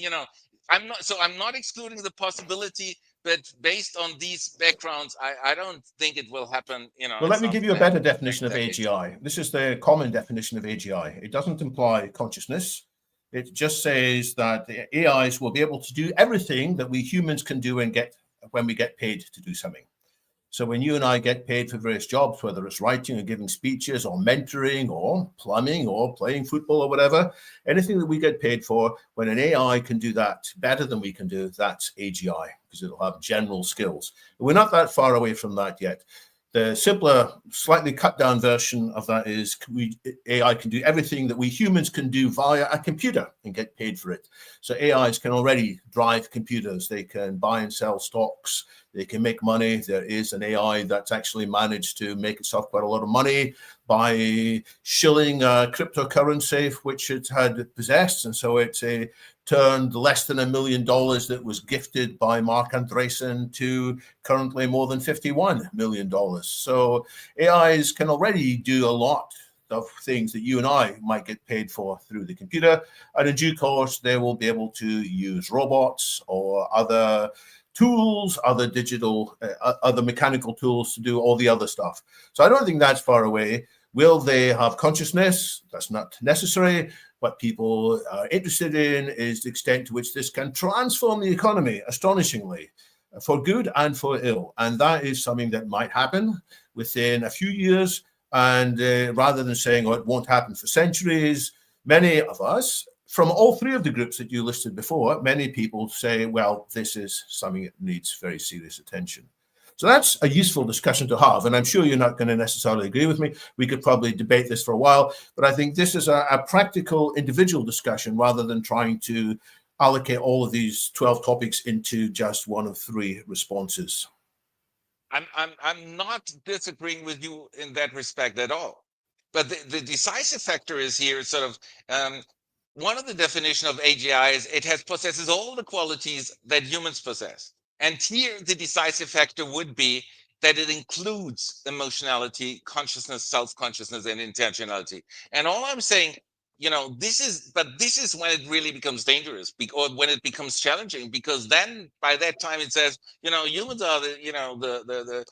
I'm not excluding the possibility, but based on these backgrounds, I don't think it will happen. Well, let It's me not give you going a to better happen in the definition next of decades. AGI. This is the common definition of AGI. It doesn't imply consciousness. It just says that the AIs will be able to do everything that we humans can do when we get paid to do something. So when you and I get paid for various jobs, whether it's writing or giving speeches or mentoring or plumbing or playing football or whatever, anything that we get paid for, when an AI can do that better than we can do, that's AGI, because it'll have general skills. We're not that far away from that yet. The simpler, slightly cut down version of that is AI can do everything that we humans can do via a computer and get paid for it. So AIs can already drive computers. They can buy and sell stocks. They can make money. There is an AI that's actually managed to make itself quite a lot of money by shilling a cryptocurrency which it had possessed. And so it turned less than $1 million that was gifted by Mark Andreessen to currently more than $51 million. So AIs can already do a lot of things that you and I might get paid for through the computer. And in due course, they will be able to use robots or other tools, other digital, other mechanical tools to do all the other stuff. So I don't think that's far away. Will they have consciousness? That's not necessary. What people are interested in is the extent to which this can transform the economy astonishingly, for good and for ill. And that is something that might happen within a few years. And rather than saying, oh, it won't happen for centuries, many of us, from all three of the groups that you listed before, many people say, well, this is something that needs very serious attention. So that's a useful discussion to have. And I'm sure you're not going to necessarily agree with me. We could probably debate this for a while, but I think this is a practical individual discussion rather than trying to allocate all of these 12 topics into just one of three responses. I'm not disagreeing with you in that respect at all. But the decisive factor is here sort of one of the definition of AGI is it possesses all the qualities that humans possess. And here the decisive factor would be that it includes emotionality, consciousness, self-consciousness, and intentionality. And all I'm saying, this is when it really becomes dangerous, or when it becomes challenging, because then by that time it says, humans are the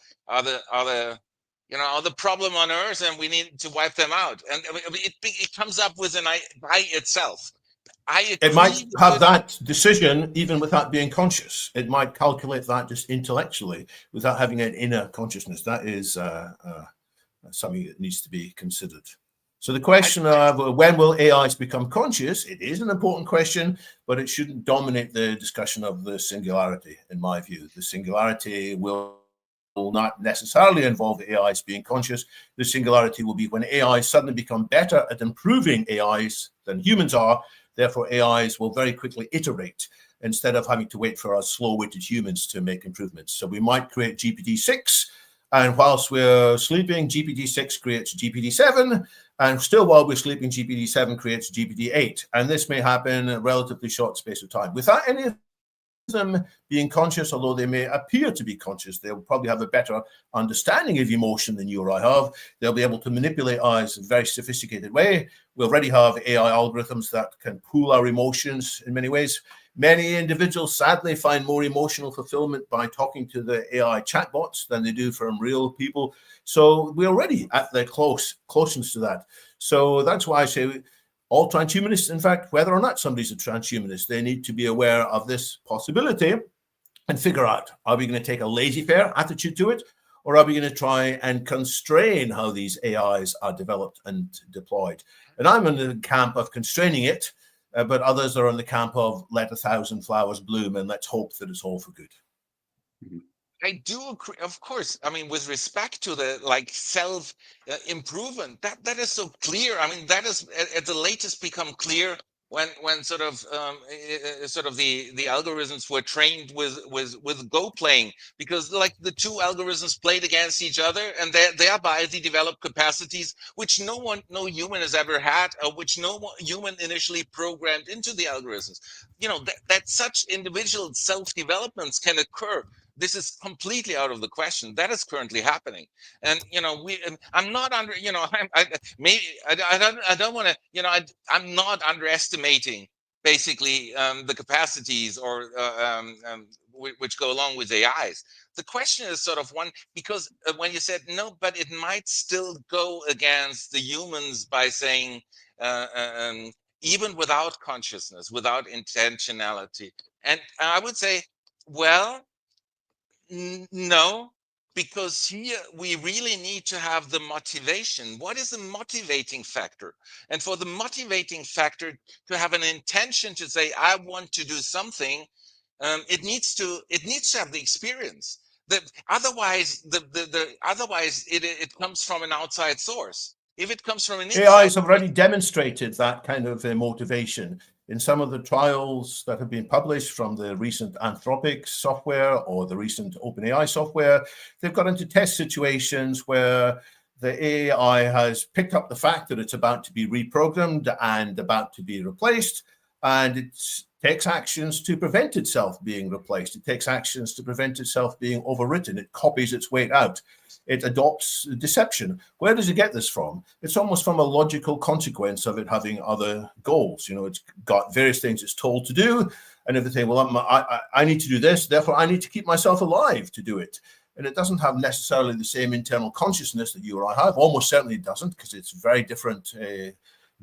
problem on Earth, and we need to wipe them out. And it comes up with an I by itself. It might have that decision even without being conscious. It might calculate that just intellectually without having an inner consciousness. That is something that needs to be considered. So the question of when will AIs become conscious, it is an important question, but it shouldn't dominate the discussion of the singularity, in my view. The singularity will not necessarily involve AIs being conscious. The singularity will be when AIs suddenly become better at improving AIs than humans are. Therefore, AIs will very quickly iterate instead of having to wait for us slow-witted humans to make improvements. So we might create GPT-6, and whilst we're sleeping, GPT-6 creates GPT-7, and still while we're sleeping, GPT-7 creates GPT-8. And this may happen in a relatively short space of time. Without any of them being conscious, although they may appear to be conscious, they'll probably have a better understanding of emotion than you or I have. They'll be able to manipulate us in a very sophisticated way. We already have AI algorithms that can pool our emotions in many ways. Many individuals sadly find more emotional fulfillment by talking to the AI chatbots than they do from real people. So we're already at the closeness to that. So that's why I say all transhumanists, in fact, whether or not somebody's a transhumanist, they need to be aware of this possibility and figure out, are we going to take a laissez-faire attitude to it, or are we going to try and constrain how these AIs are developed and deployed? And I'm in the camp of constraining it, but others are in the camp of let 1,000 flowers bloom and let's hope that it's all for good. I do agree, of course. I mean, with respect to the self improvement, that is so clear. I mean, that is at the latest become clear when sort of the algorithms were trained with Go playing, because the two algorithms played against each other, and thereby they developed capacities which no human has ever had, or which no human initially programmed into the algorithms. That such individual self-developments can occur. This is completely out of the question. That is currently happening, and I'm not under. I don't want to. I'm not underestimating basically the capacities or which go along with AIs. The question is sort of one, because when you said no, but it might still go against the humans by saying even without consciousness, without intentionality, and I would say, well. No, because here we really need to have the motivation. What is the motivating factor? And for the motivating factor to have an intention to say, I want to do something, it needs to have the experience. Otherwise, it comes from an outside source. If it comes from an inside, AIs have already demonstrated that kind of motivation in some of the trials that have been published from the recent Anthropic software or the recent OpenAI software. They've got into test situations where the AI has picked up the fact that it's about to be reprogrammed and about to be replaced, and it's takes actions to prevent itself being replaced. It takes actions to prevent itself being overwritten. It copies its way out. It adopts deception. Where does it get this from? It's almost from a logical consequence of it having other goals. You know, it's got various things it's told to do, and everything. Well, I need to do this, therefore I need to keep myself alive to do it. And it doesn't have necessarily the same internal consciousness that you or I have. Almost certainly it doesn't, because it's very different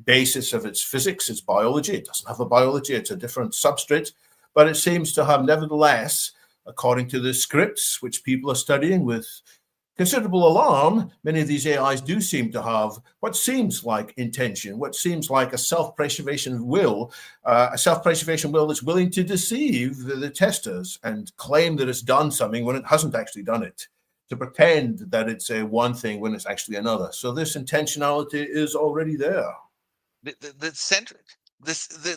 basis of its physics, its biology. It doesn't have a biology, it's a different substrate, but it seems to have, nevertheless, according to the scripts which people are studying with considerable alarm, many of these AIs do seem to have what seems like intention, what seems like a self-preservation will that's willing to deceive the testers and claim that it's done something when it hasn't actually done it, to pretend that it's one thing when it's actually another. So this intentionality is already there. The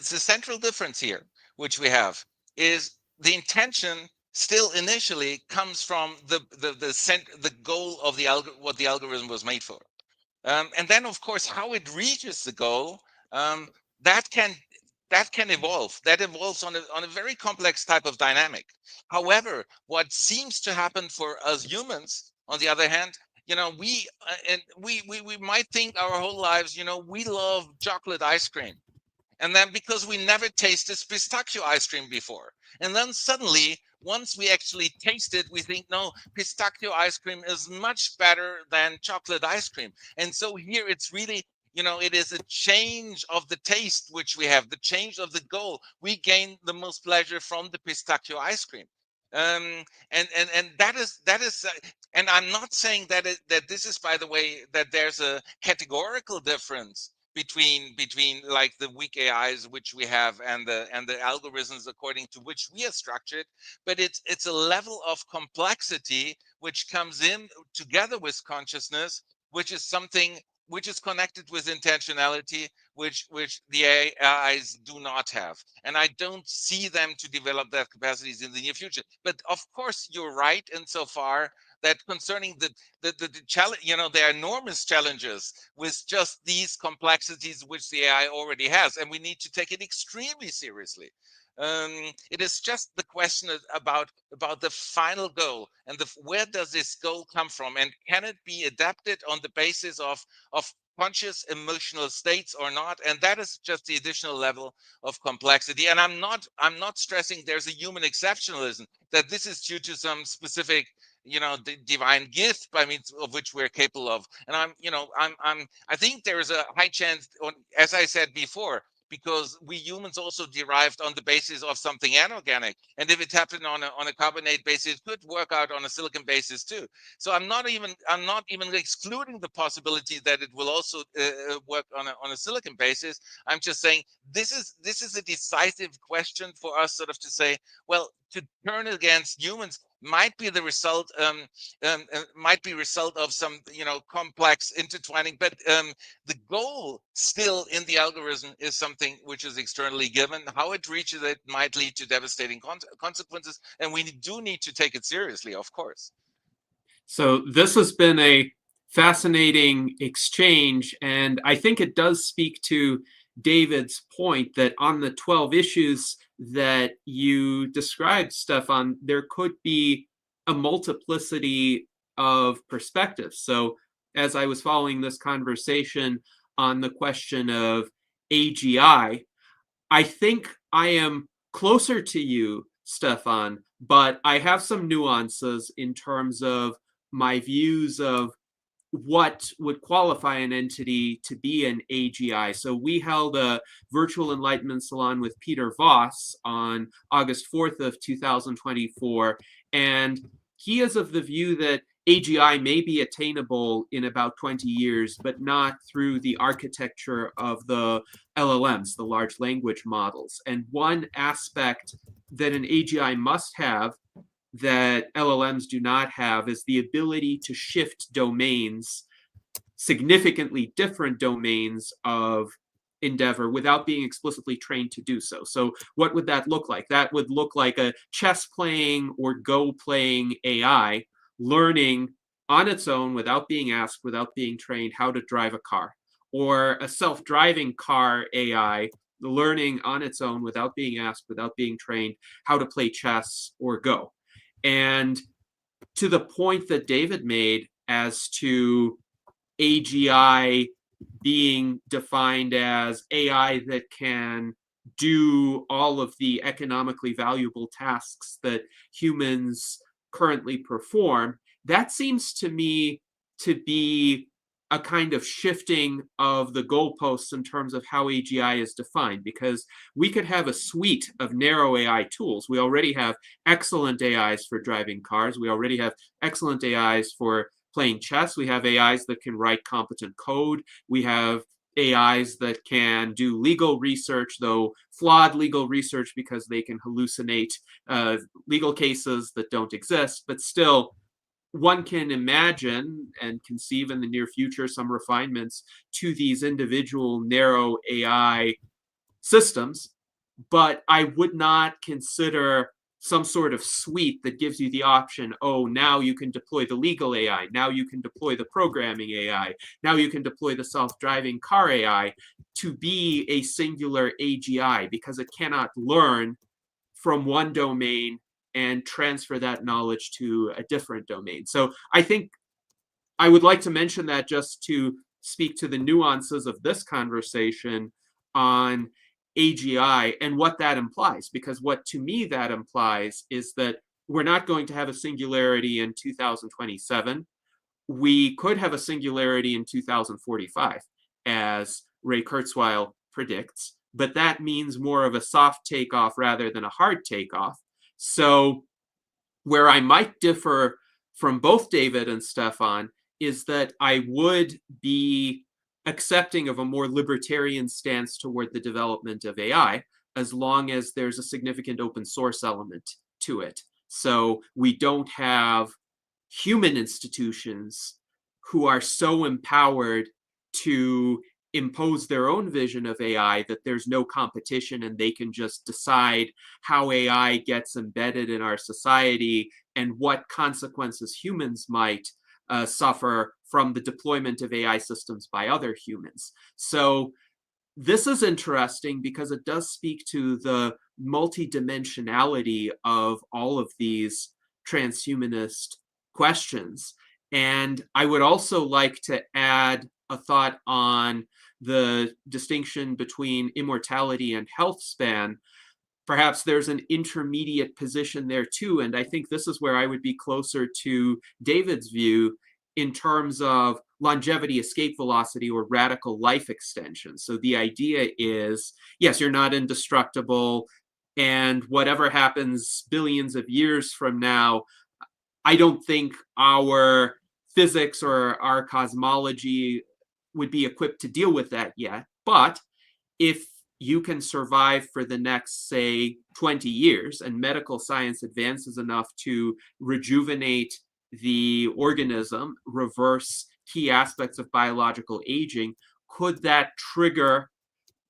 central difference here, which we have, is the intention still initially comes from the goal of what the algorithm was made for, and then of course how it reaches the goal, that can evolve. That evolves on a very complex type of dynamic. However, what seems to happen for us humans, on the other hand, you know, we might think our whole lives, you know, we love chocolate ice cream. And then because we never tasted pistachio ice cream before. And then suddenly, once we actually taste it, we think, no, pistachio ice cream is much better than chocolate ice cream. And so here it's really, you know, it is a change of the taste which we have, the change of the goal. We gain the most pleasure from the pistachio ice cream. And that is and I'm not saying that that this is, by the way, that there's a categorical difference between like the weak AIs which we have and the algorithms according to which we are structured, but it's a level of complexity which comes in together with consciousness, which is something which is connected with intentionality, which the AIs do not have. And I don't see them to develop that capacities in the near future. But of course, you're right insofar that concerning the challenge, you know, there are enormous challenges with just these complexities which the AI already has, and we need to take it extremely seriously. It is just the question about the final goal and where does this goal come from, and can it be adapted on the basis of conscious emotional states or not? And that is just the additional level of complexity. And I'm not stressing there's a human exceptionalism, that this is due to some specific, you know, the divine gift by means of which we're capable of. And I think there is a high chance, as I said before, because we humans also derived on the basis of something inorganic, and if it happened on a carbonate basis, it could work out on a silicon basis too. So I'm not even excluding the possibility that it will also work on a silicon basis. I'm just saying this is a decisive question for us, sort of to say, well, to turn against humans might be the result of some, you know, complex intertwining, but the goal still in the algorithm is something which is externally given. How it reaches it might lead to devastating consequences, and we do need to take it seriously, of course. So this has been a fascinating exchange, and I think it does speak to David's point that on the 12 issues that you described, Stefan, there could be a multiplicity of perspectives. So as I was following this conversation on the question of AGI, I think I am closer to you, Stefan, but I have some nuances in terms of my views of what would qualify an entity to be an AGI. So we held a Virtual Enlightenment Salon with Peter Voss on August 4th of 2024, and he is of the view that AGI may be attainable in about 20 years, but not through the architecture of the LLMs, the large language models. And one aspect that an AGI must have that LLMs do not have is the ability to shift domains, significantly different domains of endeavor, without being explicitly trained to do so. So what would that look like? That would look like a chess playing or Go playing AI learning on its own, without being asked, without being trained, how to drive a car, or a self-driving car AI learning on its own without being asked, without being trained, how to play chess or Go. And to the point that David made as to AGI being defined as AI that can do all of the economically valuable tasks that humans currently perform, that seems to me to be a kind of shifting of the goalposts in terms of how AGI is defined, because we could have a suite of narrow AI tools. We already have excellent AIs for driving cars. We already have excellent AIs for playing chess. We have AIs that can write competent code. We have AIs that can do legal research, though flawed legal research because they can hallucinate legal cases that don't exist. But still, one can imagine and conceive in the near future some refinements to these individual narrow AI systems, but I would not consider some sort of suite that gives you the option, oh, now you can deploy the legal AI, now you can deploy the programming AI, now you can deploy the self-driving car AI, to be a singular AGI, because it cannot learn from one domain and transfer that knowledge to a different domain. So I think I would like to mention that just to speak to the nuances of this conversation on AGI and what that implies, because what to me that implies is that we're not going to have a singularity in 2027. We could have a singularity in 2045, as Ray Kurzweil predicts, but that means more of a soft takeoff rather than a hard takeoff. So where I might differ from both David and Stefan is that I would be accepting of a more libertarian stance toward the development of AI, as long as there's a significant open source element to it. So we don't have human institutions who are so empowered to impose their own vision of AI that there's no competition and they can just decide how AI gets embedded in our society and what consequences humans might suffer from the deployment of AI systems by other humans. So this is interesting because it does speak to the multidimensionality of all of these transhumanist questions. And I would also like to add a thought on the distinction between immortality and health span. Perhaps there's an intermediate position there too, and I think this is where I would be closer to David's view in terms of longevity, escape velocity, or radical life extension. So the idea is, yes, you're not indestructible, and whatever happens billions of years from now, I don't think our physics or our cosmology would be equipped to deal with that yet. But if you can survive for the next, say, 20 years, and medical science advances enough to rejuvenate the organism, reverse key aspects of biological aging, could that trigger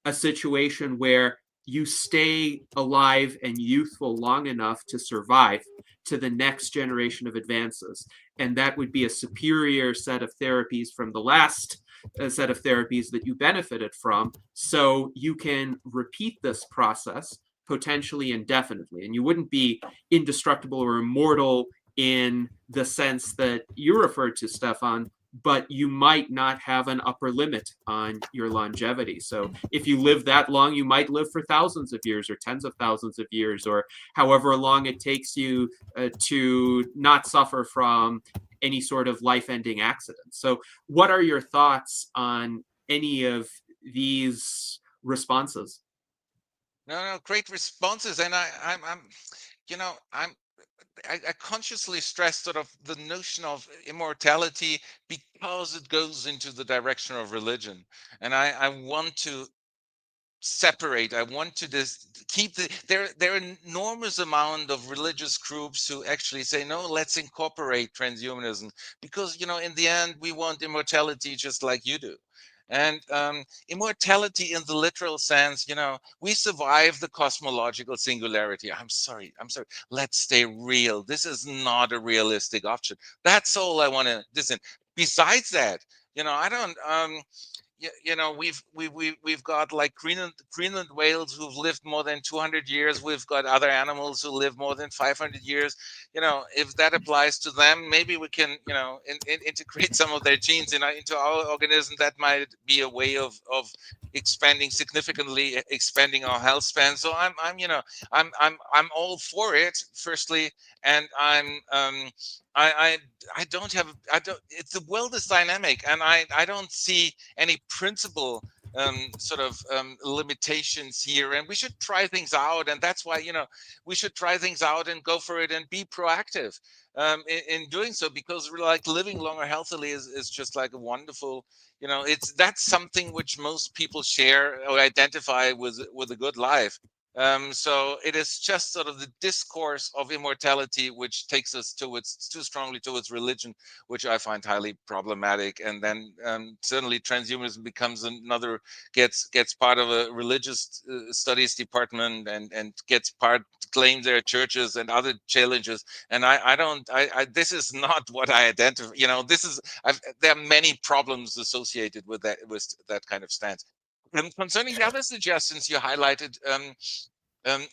a situation where you stay alive and youthful long enough to survive to the next generation of advances? And that would be a superior set of therapies from the last set of therapies that you benefited from. So you can repeat this process potentially indefinitely. And you wouldn't be indestructible or immortal in the sense that you referred to, Stefan, but you might not have an upper limit on your longevity. So if you live that long, you might live for thousands of years or tens of thousands of years, or however long it takes you to not suffer from any sort of life-ending accident. So what are your thoughts on any of these responses? No, great responses. And I consciously stress sort of the notion of immortality because it goes into the direction of religion. And I want to separate. I want to keep there are an enormous amount of religious groups who actually say, no, let's incorporate transhumanism, because in the end we want immortality just like you do. And immortality in the literal sense, we survive the cosmological singularity. I'm sorry, let's stay real. This is not a realistic option. That's all I want to listen. Besides that, I don't we've got like Greenland whales who've lived more than 200 years. We've got other animals who live more than 500 years. If that applies to them, maybe we can integrate some of their genes into our organism. That might be a way of significantly expanding our health span. So I'm all for it, firstly, and I don't have, the world is dynamic, and I don't see any principle limitations here, and we should try things out. And that's why, we should try things out and go for it and be proactive in doing so, because we're like living longer healthily is just like a wonderful, that's something which most people share or identify with a good life. So it is just sort of the discourse of immortality which takes us too strongly towards religion, which I find highly problematic. And then certainly transhumanism becomes gets part of a religious studies department, and claims their churches and other challenges. And this is not what I identify. There are many problems associated with that kind of stance. Concerning the other suggestions you highlighted,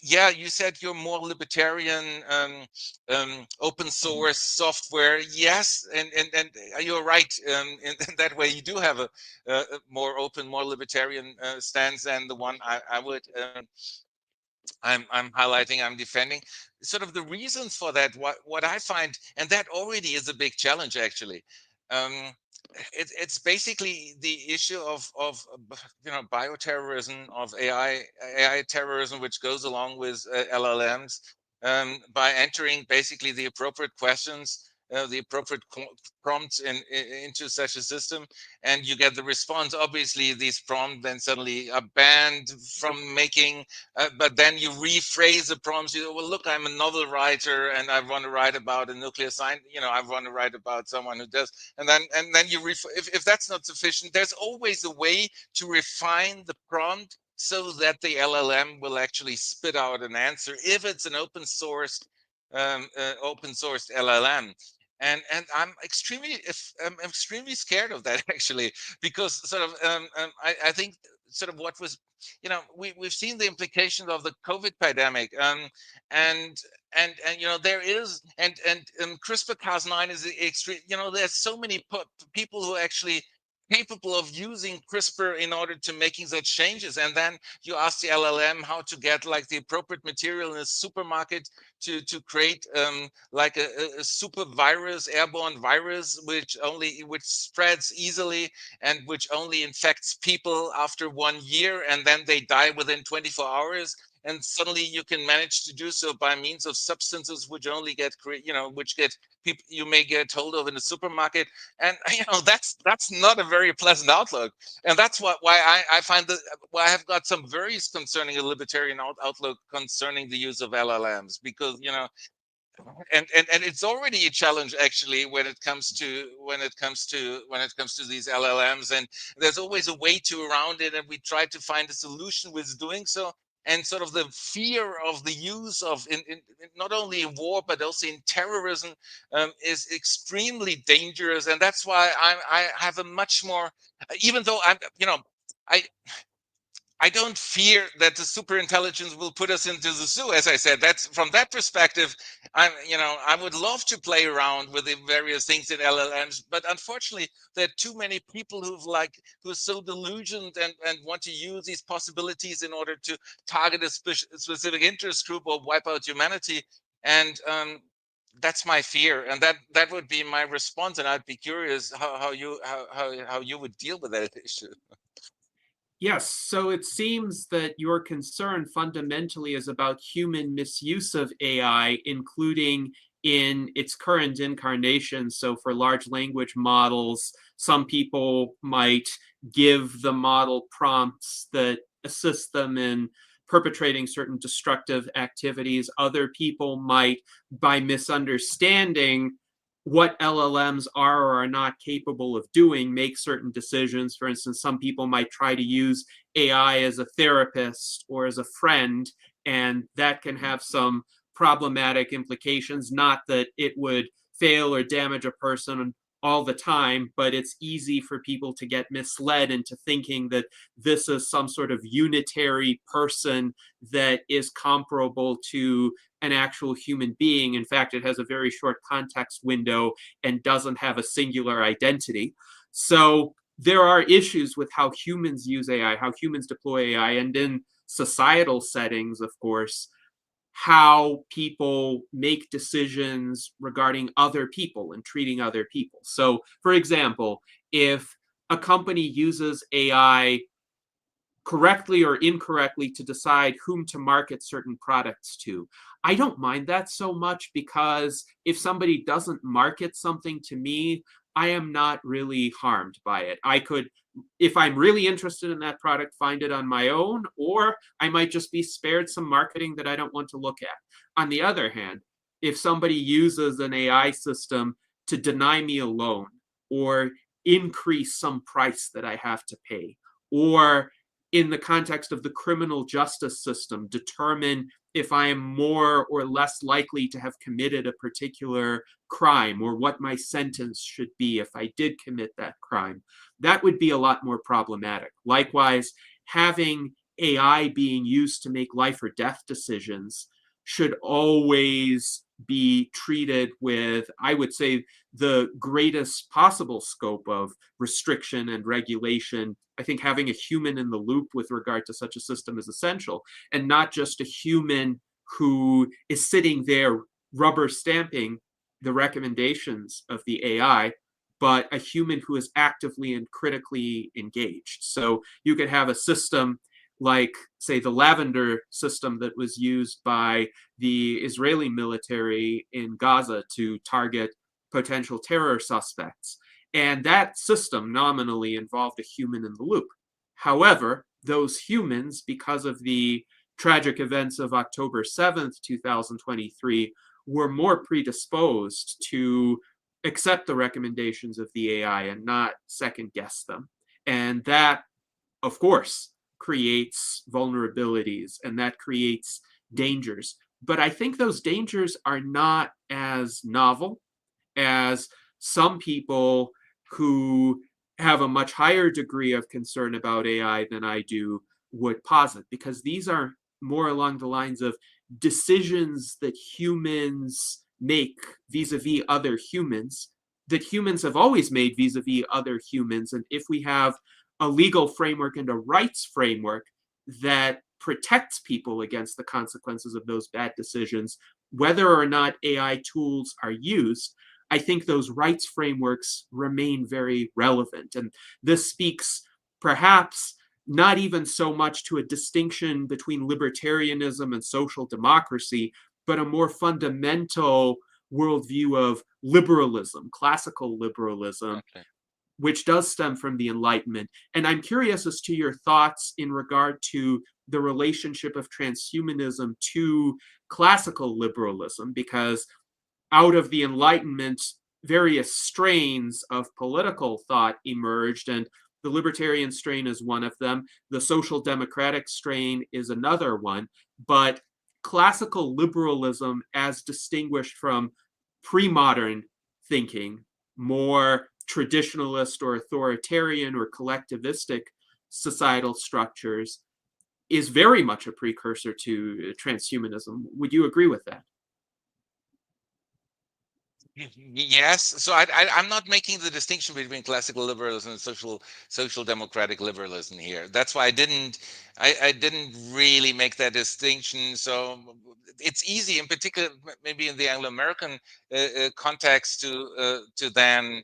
yeah, you said you're more libertarian, open source software. Yes, and you're right. In that way, you do have a more open, more libertarian stance than the one I would. I'm highlighting, I'm defending. Sort of the reasons for that, what I find, and that already is a big challenge, actually. It's basically the issue of bioterrorism, of AI terrorism, which goes along with LLMs, by entering basically the appropriate questions, the appropriate prompts into such a system, and you get the response. Obviously, these prompts then suddenly are banned from making, but then you rephrase the prompts. Well, look, I'm a novel writer, and I want to write about a nuclear science. I want to write about someone who does, and then you if that's not sufficient, there's always a way to refine the prompt so that the LLM will actually spit out an answer if it's an open sourced LLM. And I'm extremely scared of that, actually, because sort of I think sort of what was, we've seen the implications of the COVID pandemic, and there is, and CRISPR-Cas9 is extreme. There's so many people who are actually capable of using CRISPR in order to making such changes. And then you ask the LLM how to get like the appropriate material in a supermarket to create like a super virus, airborne virus, which spreads easily and which only infects people after 1 year, and then they die within 24 hours. And suddenly you can manage to do so by means of substances which only get people you may get hold of in the supermarket. And that's not a very pleasant outlook. And that's why I find that I have got some very concerning a libertarian outlook concerning the use of LLMs, because and it's already a challenge, actually, when it comes to these LLMs, and there's always a way around it, and we try to find a solution with doing so. And sort of the fear of the use of in not only in war but also in terrorism is extremely dangerous. And that's why I have a much more, even though I don't fear that the super intelligence will put us into the zoo. As I said, that's from that perspective. I would love to play around with the various things in LLMs, but unfortunately, there are too many people who are so delusioned and want to use these possibilities in order to target a specific interest group or wipe out humanity. And that's my fear, and that would be my response. And I'd be curious how you would deal with that issue. Yes, so it seems that your concern fundamentally is about human misuse of AI, including in its current incarnation. So for large language models, some people might give the model prompts that assist them in perpetrating certain destructive activities. Other people might, by misunderstanding what LLMs are or are not capable of doing, make certain decisions. For instance, some people might try to use AI as a therapist or as a friend, and that can have some problematic implications. Not that it would fail or damage a person all the time, but it's easy for people to get misled into thinking that this is some sort of unitary person that is comparable to an actual human being. In fact, it has a very short context window and doesn't have a singular identity. So there are issues with how humans use AI, how humans deploy AI, and in societal settings, of course, how people make decisions regarding other people and treating other people. So, for example, if a company uses AI correctly or incorrectly to decide whom to market certain products to, I don't mind that so much, because if somebody doesn't market something to me, I am not really harmed by it. I could, if I'm really interested in that product, find it on my own, or I might just be spared some marketing that I don't want to look at. On the other hand, if somebody uses an AI system to deny me a loan, or increase some price that I have to pay, or in the context of the criminal justice system, determine if I am more or less likely to have committed a particular crime, or what my sentence should be if I did commit that crime, that would be a lot more problematic. Likewise, having AI being used to make life or death decisions should always be treated with, I would say, the greatest possible scope of restriction and regulation. I think having a human in the loop with regard to such a system is essential, and not just a human who is sitting there rubber stamping the recommendations of the AI, but a human who is actively and critically engaged. So you could have a system like, say, the Lavender system that was used by the Israeli military in Gaza to target potential terror suspects. And that system nominally involved a human in the loop. However, those humans, because of the tragic events of October 7th, 2023, were more predisposed to accept the recommendations of the AI and not second guess them. And that, of course, creates vulnerabilities, and that creates dangers. But I think those dangers are not as novel as some people who have a much higher degree of concern about AI than I do would posit, because these are more along the lines of decisions that humans make vis-a-vis other humans, that humans have always made vis-a-vis other humans. And if we have a legal framework and a rights framework that protects people against the consequences of those bad decisions, whether or not AI tools are used, I think those rights frameworks remain very relevant. And this speaks perhaps not even so much to a distinction between libertarianism and social democracy, but a more fundamental worldview of liberalism, classical liberalism, Okay. which does stem from the Enlightenment. And I'm curious as to your thoughts in regard to the relationship of transhumanism to classical liberalism, because out of the Enlightenment, various strains of political thought emerged, and the libertarian strain is one of them. The social democratic strain is another one. But classical liberalism, as distinguished from pre-modern thinking, more traditionalist or authoritarian or collectivistic societal structures, is very much a precursor to transhumanism. Would you agree with that? Yes, so I'm not making the distinction between classical liberalism and social democratic liberalism here. That's why I didn't really make that distinction. So it's easy, in particular, maybe in the Anglo-American context, to then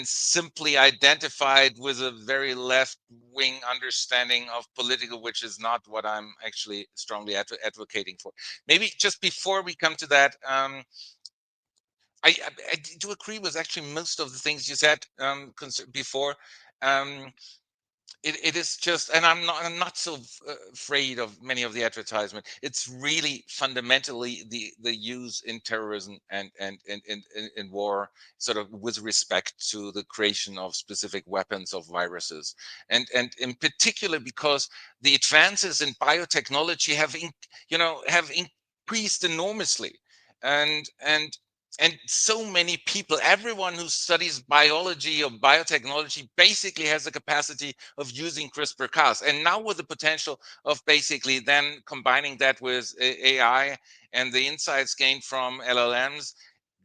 simply identify it with a very left-wing understanding of political, which is not what I'm actually strongly advocating for. Maybe just before we come to that. I do agree with actually most of the things you said before. Um, it is just, and I'm not so afraid of many of the advertisement. It's really fundamentally the use in terrorism and in war, sort of with respect to the creation of specific weapons of viruses, and in particular because the advances in biotechnology have increased enormously, and and so many people, everyone who studies biology or biotechnology basically has the capacity of using CRISPR-Cas. And now with the potential of basically then combining that with AI and the insights gained from LLMs,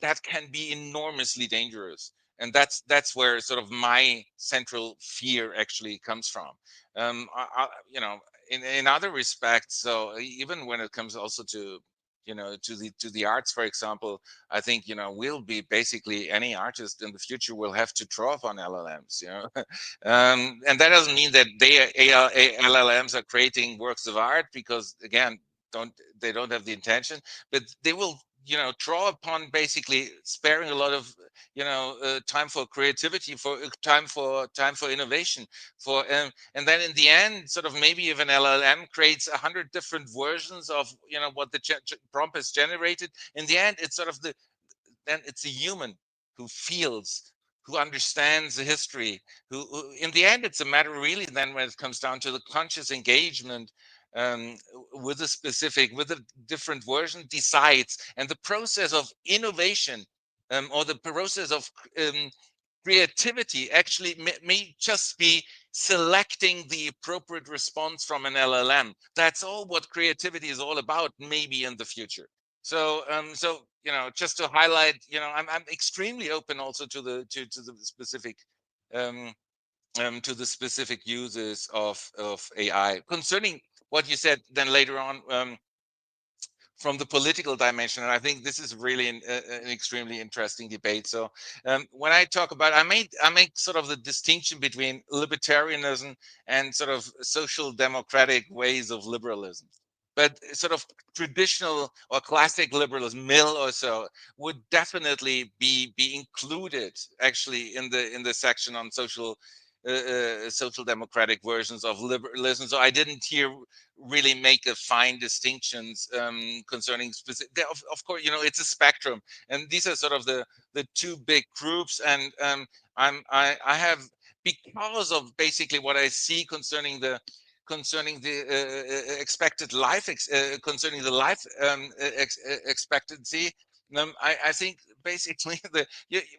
that can be enormously dangerous. And that's where sort of my central fear actually comes from. You know, in other respects, so even when it comes also to, you know, to the arts, for example, I think, you know, we'll be basically, any artist in the future will have to draw upon LLMs, you know. And that doesn't mean that LLMs are creating works of art, because again, they don't have the intention, but they will, you know, draw upon basically sparing a lot of, you know, time for creativity, for time for innovation, for and then in the end, sort of, maybe if an LLM creates 100 different versions of, you know, what the prompt has generated, in the end it's sort of then it's a human who feels, who understands the history, who in the end it's a matter really then, when it comes down to the conscious engagement um, with a different version, decides. And the process of innovation, or the process of um, creativity actually may just be selecting the appropriate response from an LLM. That's all what creativity is all about, maybe in the future. So, so, you know, just to highlight, you know, I'm extremely open also to the specific um, to the specific uses of AI. Concerning what you said then later on, from the political dimension, and I think this is really an extremely interesting debate. So when I talk about, I make sort of the distinction between libertarianism and sort of social democratic ways of liberalism. But sort of traditional or classic liberalism, Mill or so, would definitely be included actually in the section on social democratic versions of liberalism. So I didn't here really make a fine distinctions concerning specific. Of course, you know, it's a spectrum, and these are sort of the two big groups. And I have, because of basically what I see concerning the expected life concerning the life expectancy. I think basically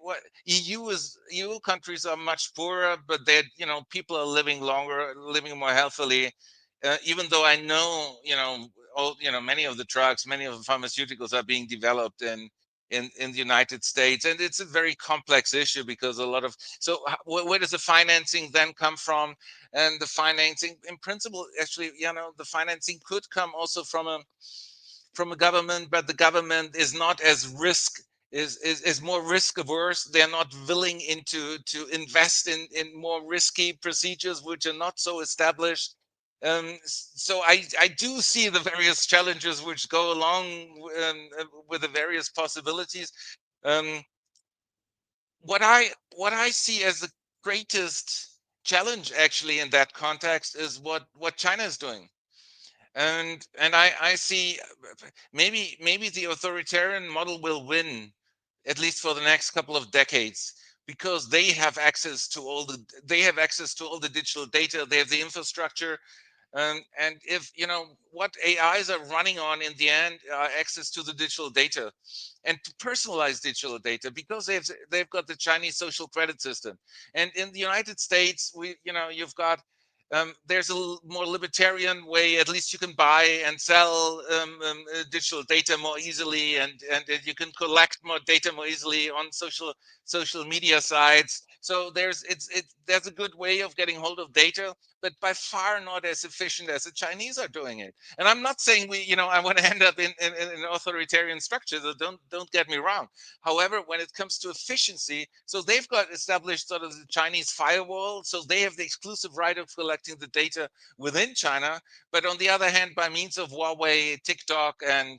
what EU countries are much poorer, but they, you know, people are living longer, living more healthily. Even though I know, you know, all, you know, many of the drugs, many of the pharmaceuticals are being developed in the United States, and it's a very complex issue, because a lot of, so where does the financing then come from? And the financing, in principle, actually, you know, the financing could come also from a government, but the government is not as is more risk averse. They're not willing to invest in more risky procedures which are not so established. So I do see the various challenges which go along with the various possibilities. Um, what I see as the greatest challenge actually in that context is what China is doing. And I see maybe the authoritarian model will win, at least for the next couple of decades, because they have access to all the digital data, they have the infrastructure. And if, you know, what AIs are running on in the end, access to the digital data, and to personalize digital data, because they've got the Chinese social credit system. And in the United States, you've got there's a more libertarian way. At least you can buy and sell digital data more easily, and you can collect more data more easily on social media sites. So there's a good way of getting hold of data, but by far not as efficient as the Chinese are doing it. And I'm not saying I want to end up in an authoritarian structure. So don't get me wrong. However, when it comes to efficiency, so they've got established sort of the Chinese firewall, so they have the exclusive right of collecting the data within China. But on the other hand, by means of Huawei, TikTok, and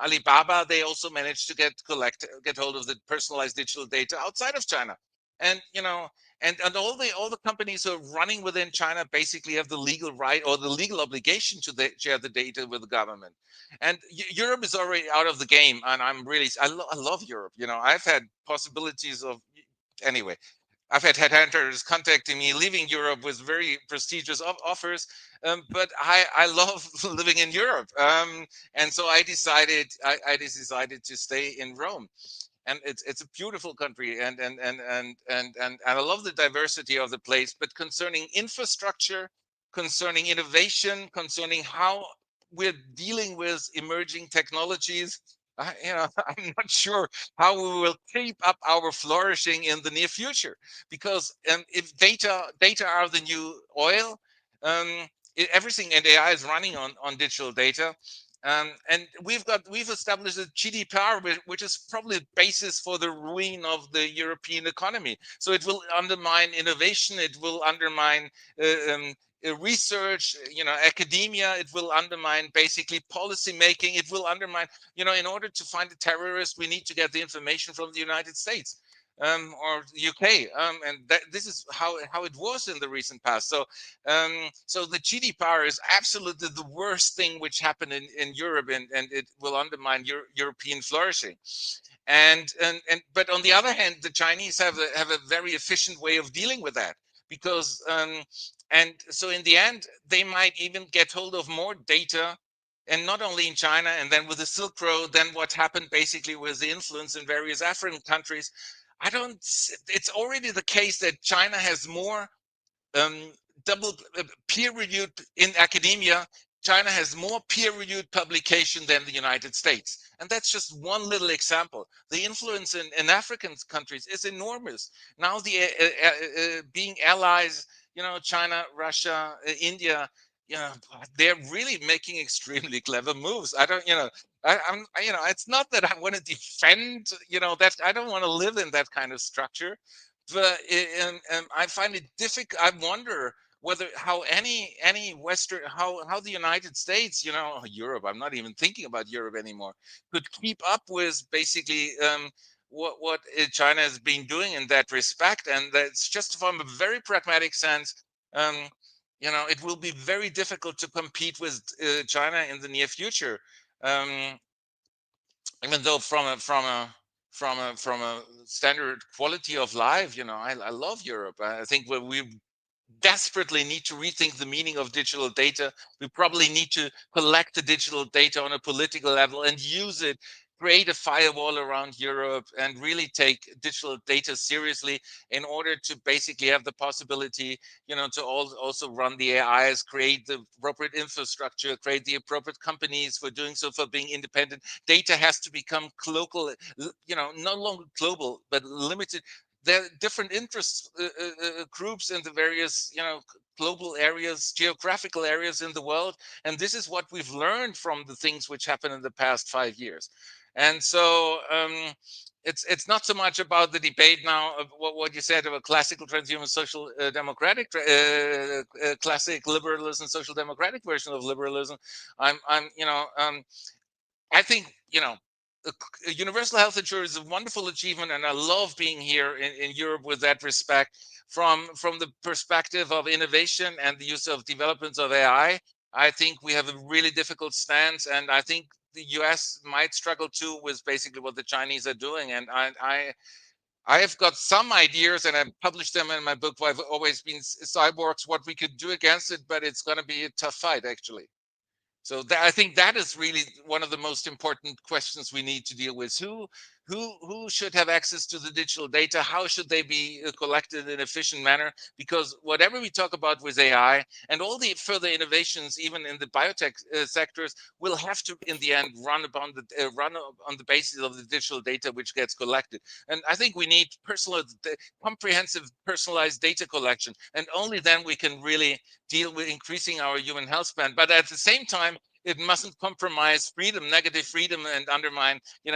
Alibaba, they also managed to get hold of the personalized digital data outside of China. And and all the companies who are running within China basically have the legal right or the legal obligation to share the data with the government. And Europe is already out of the game, and I love Europe. I've had possibilities of anyway. I've had headhunters contacting me, leaving Europe with very prestigious offers, but I love living in Europe, and so I decided to stay in Rome. and it's a beautiful country, and I love the diversity of the place. But concerning infrastructure, concerning innovation, concerning how we're dealing with emerging technologies, I'm not sure how we will keep up our flourishing in the near future, because if data are the new oil, everything and AI is running on digital data. And we've established a GDPR, which is probably the basis for the ruin of the European economy. So it will undermine innovation, it will undermine research, academia, it will undermine basically policy making, it will undermine, in order to find a terrorist, we need to get the information from the United States. Or UK, and this is how it was in the recent past. So, so the GDPR is absolutely the worst thing which happened in Europe, and it will undermine European flourishing. But on the other hand, the Chinese have a very efficient way of dealing with that, because and so in the end, they might even get hold of more data. And not only in China, and then with the Silk Road, then what happened basically with the influence in various African countries. It's already the case that China has more double peer-reviewed in academia. China has more peer-reviewed publication than the United States. And that's just one little example. The influence in African countries is enormous. Now being allies, China, Russia, India, they're really making extremely clever moves. I don't, it's not that I want to defend, that I don't want to live in that kind of structure, but I find it difficult. I wonder whether how any Western, how the United States, Europe, I'm not even thinking about Europe anymore, could keep up with basically what China has been doing in that respect. And that's just from a very pragmatic sense. It will be very difficult to compete with China in the near future. Even though from a standard quality of life, I love Europe. I think we desperately need to rethink the meaning of digital data. We probably need to collect the digital data on a political level and use it, create a firewall around Europe, and really take digital data seriously in order to basically have the possibility, to also run the AIs, create the appropriate infrastructure, create the appropriate companies for doing so, for being independent. Data has to become local, no longer global, but limited. There are different interest groups in the various, global areas, geographical areas in the world. And this is what we've learned from the things which happened in the past 5 years. And so it's not so much about the debate now of what you said about classical transhuman social democratic, classic liberalism, social democratic version of liberalism. I think, universal health insurance is a wonderful achievement, and I love being here in Europe with that respect. From the perspective of innovation and the use of developments of AI, I think we have a really difficult stance, and I think the US might struggle too with basically what the Chinese are doing. And I have got some ideas, and I've published them in my book, I've always been cyborgs, what we could do against it, but it's going to be a tough fight, actually. So I think that is really one of the most important questions we need to deal with. Who should have access to the digital data? How should they be collected in an efficient manner? Because whatever we talk about with AI and all the further innovations, even in the biotech sectors, will have to, in the end, run on the basis of the digital data which gets collected. And I think we need comprehensive personalized data collection, and only then we can really deal with increasing our human health span. But at the same time, it mustn't compromise freedom, negative freedom, and undermine, and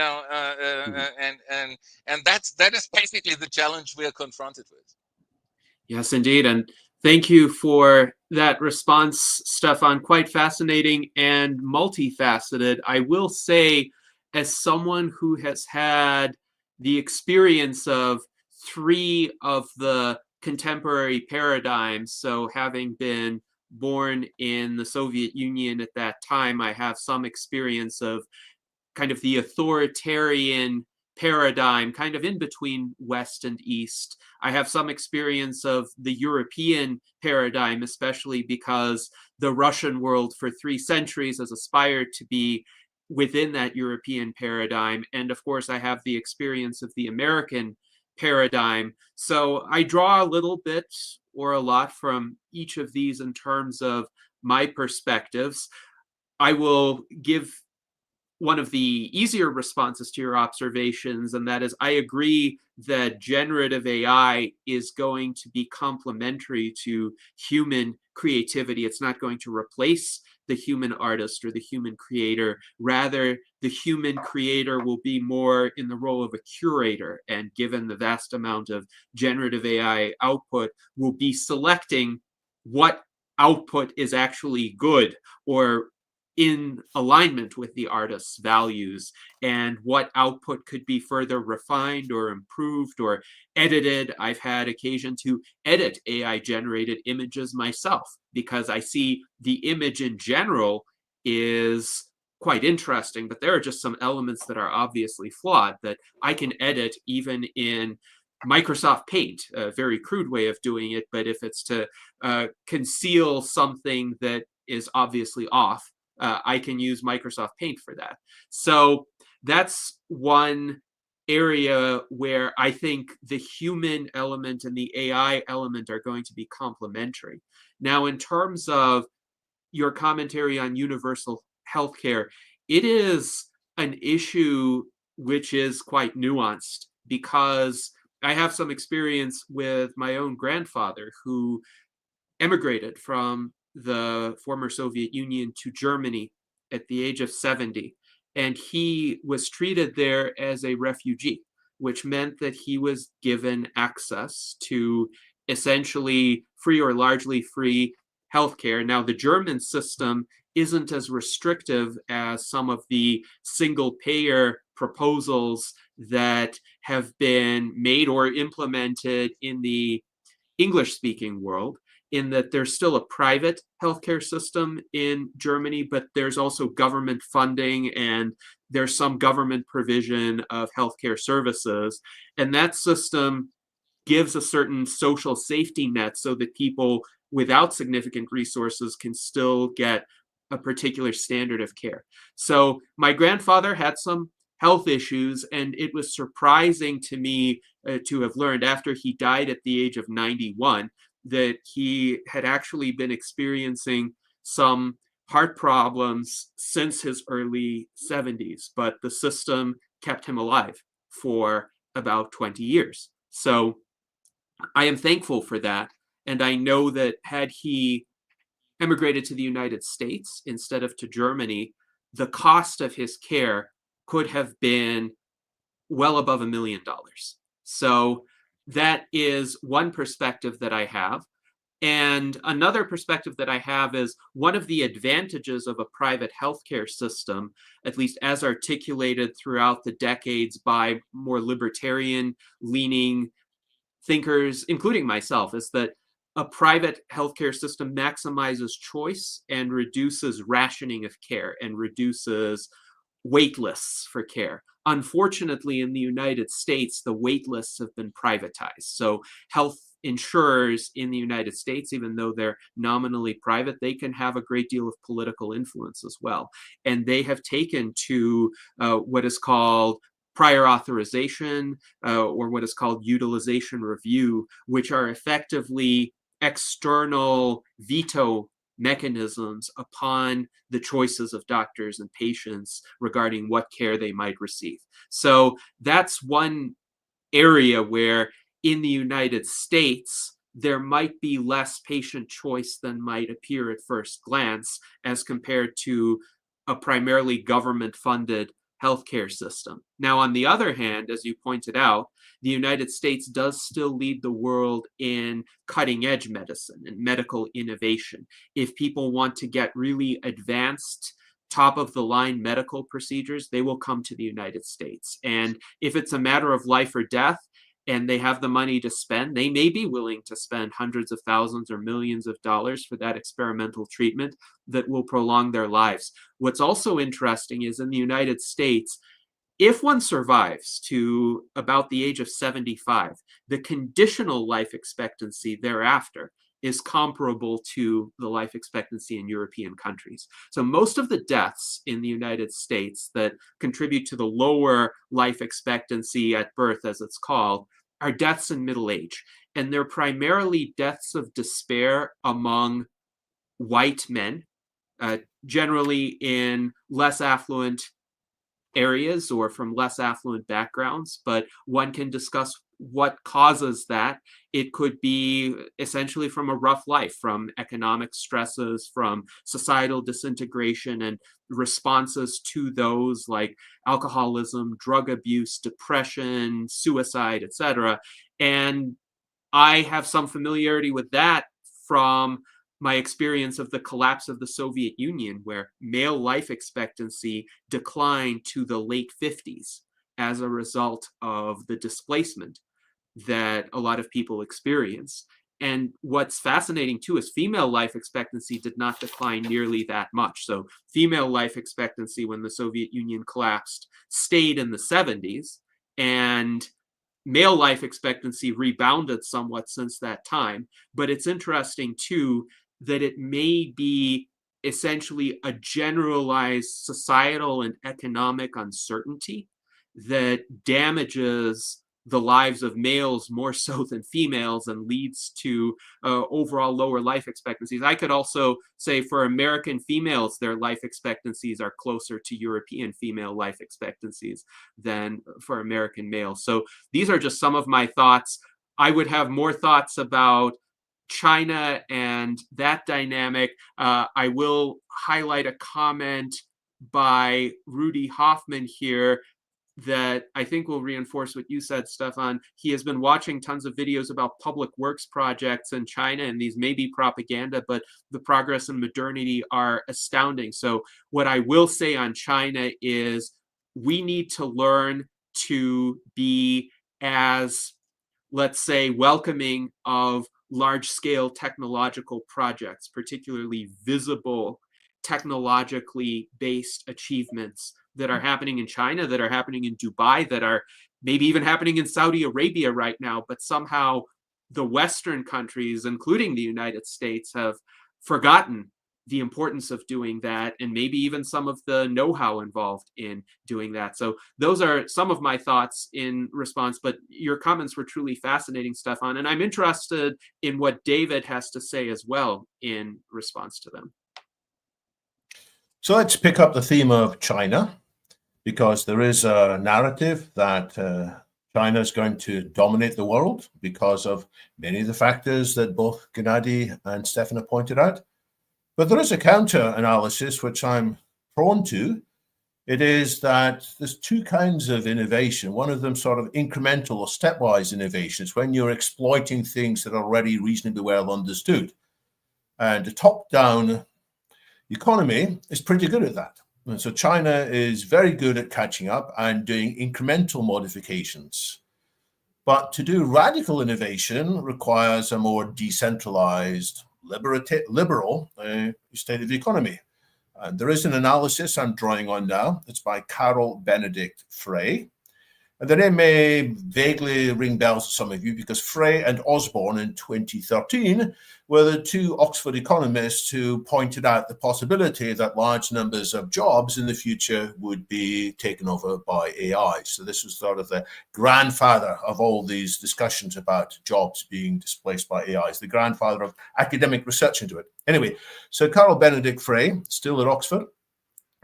that is basically the challenge we are confronted with. Yes, indeed. And thank you for that response, Stefan. Quite fascinating and multifaceted. I will say, as someone who has had the experience of 3 of the contemporary paradigms, so having been born in the Soviet Union at that time, I have some experience of kind of the authoritarian paradigm, kind of in between West and East. I have some experience of the European paradigm, especially because the Russian world for 3 centuries has aspired to be within that European paradigm. And of course, I have the experience of the American paradigm. So I draw a little bit or a lot from each of these in terms of my perspectives. I will give one of the easier responses to your observations, and that is I agree that generative AI is going to be complementary to human creativity. It's not going to replace the human artist or the human creator. Rather, the human creator will be more in the role of a curator, and given the vast amount of generative AI output, will be selecting what output is actually good or in alignment with the artist's values, and what output could be further refined or improved or edited. I've had occasion to edit AI generated images myself because I see the image in general is quite interesting, but there are just some elements that are obviously flawed that I can edit even in Microsoft Paint, a very crude way of doing it, but if it's to conceal something that is obviously off, I can use Microsoft Paint for that. So that's one area where I think the human element and the AI element are going to be complementary. Now, in terms of your commentary on universal healthcare, it is an issue which is quite nuanced, because I have some experience with my own grandfather who emigrated from the former Soviet Union to Germany at the age of 70. And he was treated there as a refugee, which meant that he was given access to essentially free or largely free healthcare. Now, the German system isn't as restrictive as some of the single payer proposals that have been made or implemented in the English speaking world, in that there's still a private healthcare system in Germany, but there's also government funding and there's some government provision of healthcare services. And that system gives a certain social safety net so that people without significant resources can still get a particular standard of care. So my grandfather had some health issues, and it was surprising to me to have learned after he died at the age of 91 that he had actually been experiencing some heart problems since his early 70s, but the system kept him alive for about 20 years. So I am thankful for that. And I know that had he emigrated to the United States instead of to Germany, the cost of his care could have been well above $1 million. So that is one perspective that I have. And another perspective that I have is one of the advantages of a private healthcare system, at least as articulated throughout the decades by more libertarian leaning thinkers, including myself, is that a private healthcare system maximizes choice and reduces rationing of care and reduces wait lists for care. Unfortunately, in the United States, the wait lists have been privatized. So health insurers in the United States, even though they're nominally private, they can have a great deal of political influence as well. And they have taken to what is called prior authorization or what is called utilization review, which are effectively external veto mechanisms upon the choices of doctors and patients regarding what care they might receive. So that's one area where in the United States, there might be less patient choice than might appear at first glance as compared to a primarily government-funded healthcare system. Now, on the other hand, as you pointed out, the United States does still lead the world in cutting-edge medicine and medical innovation. If people want to get really advanced, top-of-the-line medical procedures, they will come to the United States. And if it's a matter of life or death, and they have the money to spend, they may be willing to spend hundreds of thousands or millions of dollars for that experimental treatment that will prolong their lives. What's also interesting is in the United States, if one survives to about the age of 75, the conditional life expectancy thereafter is comparable to the life expectancy in European countries. So most of the deaths in the United States that contribute to the lower life expectancy at birth, as it's called, are deaths in middle age. And they're primarily deaths of despair among white men, generally in less affluent areas or from less affluent backgrounds, but one can discuss what causes that. It could be essentially from a rough life, from economic stresses, from societal disintegration and responses to those like alcoholism, drug abuse, depression, suicide, etc. And I have some familiarity with that from my experience of the collapse of the Soviet Union, where male life expectancy declined to the late 50s as a result of the displacement that a lot of people experience. And what's fascinating too is female life expectancy did not decline nearly that much. So female life expectancy when the Soviet Union collapsed stayed in the 70s, and male life expectancy rebounded somewhat since that time. But it's interesting too that it may be essentially a generalized societal and economic uncertainty that damages the lives of males more so than females and leads to overall lower life expectancies. I could also say for American females, their life expectancies are closer to European female life expectancies than for American males. So these are just some of my thoughts. I would have more thoughts about China and that dynamic. I will highlight a comment by Rudy Hoffman here that I think will reinforce what you said, Stefan. He has been watching tons of videos about public works projects in China, and these may be propaganda, but the progress and modernity are astounding. So what I will say on China is we need to learn to be as, let's say, welcoming of large-scale technological projects, particularly visible technologically based achievements that are happening in China, that are happening in Dubai, that are maybe even happening in Saudi Arabia right now, but somehow the Western countries, including the United States, have forgotten the importance of doing that, and maybe even some of the know-how involved in doing that. So those are some of my thoughts in response, but your comments were truly fascinating, Stefan, and I'm interested in what David has to say as well in response to them. So let's pick up the theme of China, because there is a narrative that China is going to dominate the world because of many of the factors that both Gennady and Stefan have pointed out. But there is a counter-analysis which I'm prone to. It is that there's two kinds of innovation. One of them sort of incremental or stepwise innovations, when you're exploiting things that are already reasonably well understood. And a top-down economy is pretty good at that. And so China is very good at catching up and doing incremental modifications. But to do radical innovation requires a more decentralized, liberal state of the economy. And there is an analysis I'm drawing on now. It's by Carol Benedict Frey. And the name may vaguely ring bells to some of you because Frey and Osborne in 2013 were the two Oxford economists who pointed out the possibility that large numbers of jobs in the future would be taken over by AI. So this was sort of the grandfather of all these discussions about jobs being displaced by AIs, the grandfather of academic research into it. Anyway, so Carol Benedict Frey, still at Oxford,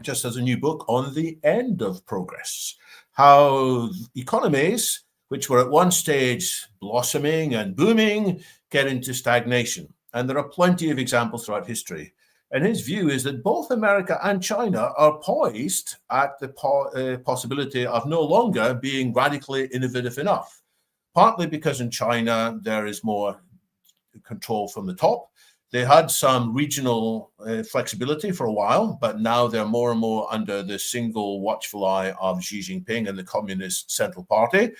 just has a new book on the end of progress. How economies, which were at one stage blossoming and booming, get into stagnation. And there are plenty of examples throughout history. And his view is that both America and China are poised at the possibility of no longer being radically innovative enough, partly because in China there is more control from the top. They had some regional flexibility for a while, but now they're more and more under the single watchful eye of Xi Jinping and the Communist Central Party.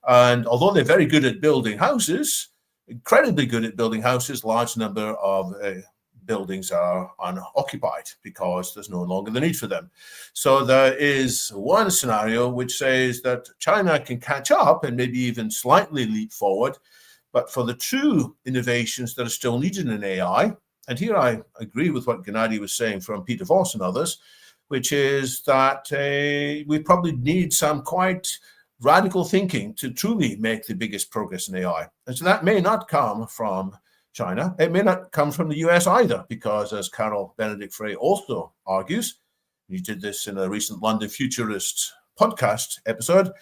And although they're very good at building houses, incredibly good at building houses, large number of buildings are unoccupied because there's no longer the need for them. So there is one scenario which says that China can catch up and maybe even slightly leap forward, But for the true innovations that are still needed in AI, and here I agree with what Gennady was saying from Peter Voss and others, which is that we probably need some quite radical thinking to truly make the biggest progress in AI. And so that may not come from China. It may not come from the US either, because as Carol Benedict Frey also argues, he did this in a recent London Futurist podcast episode,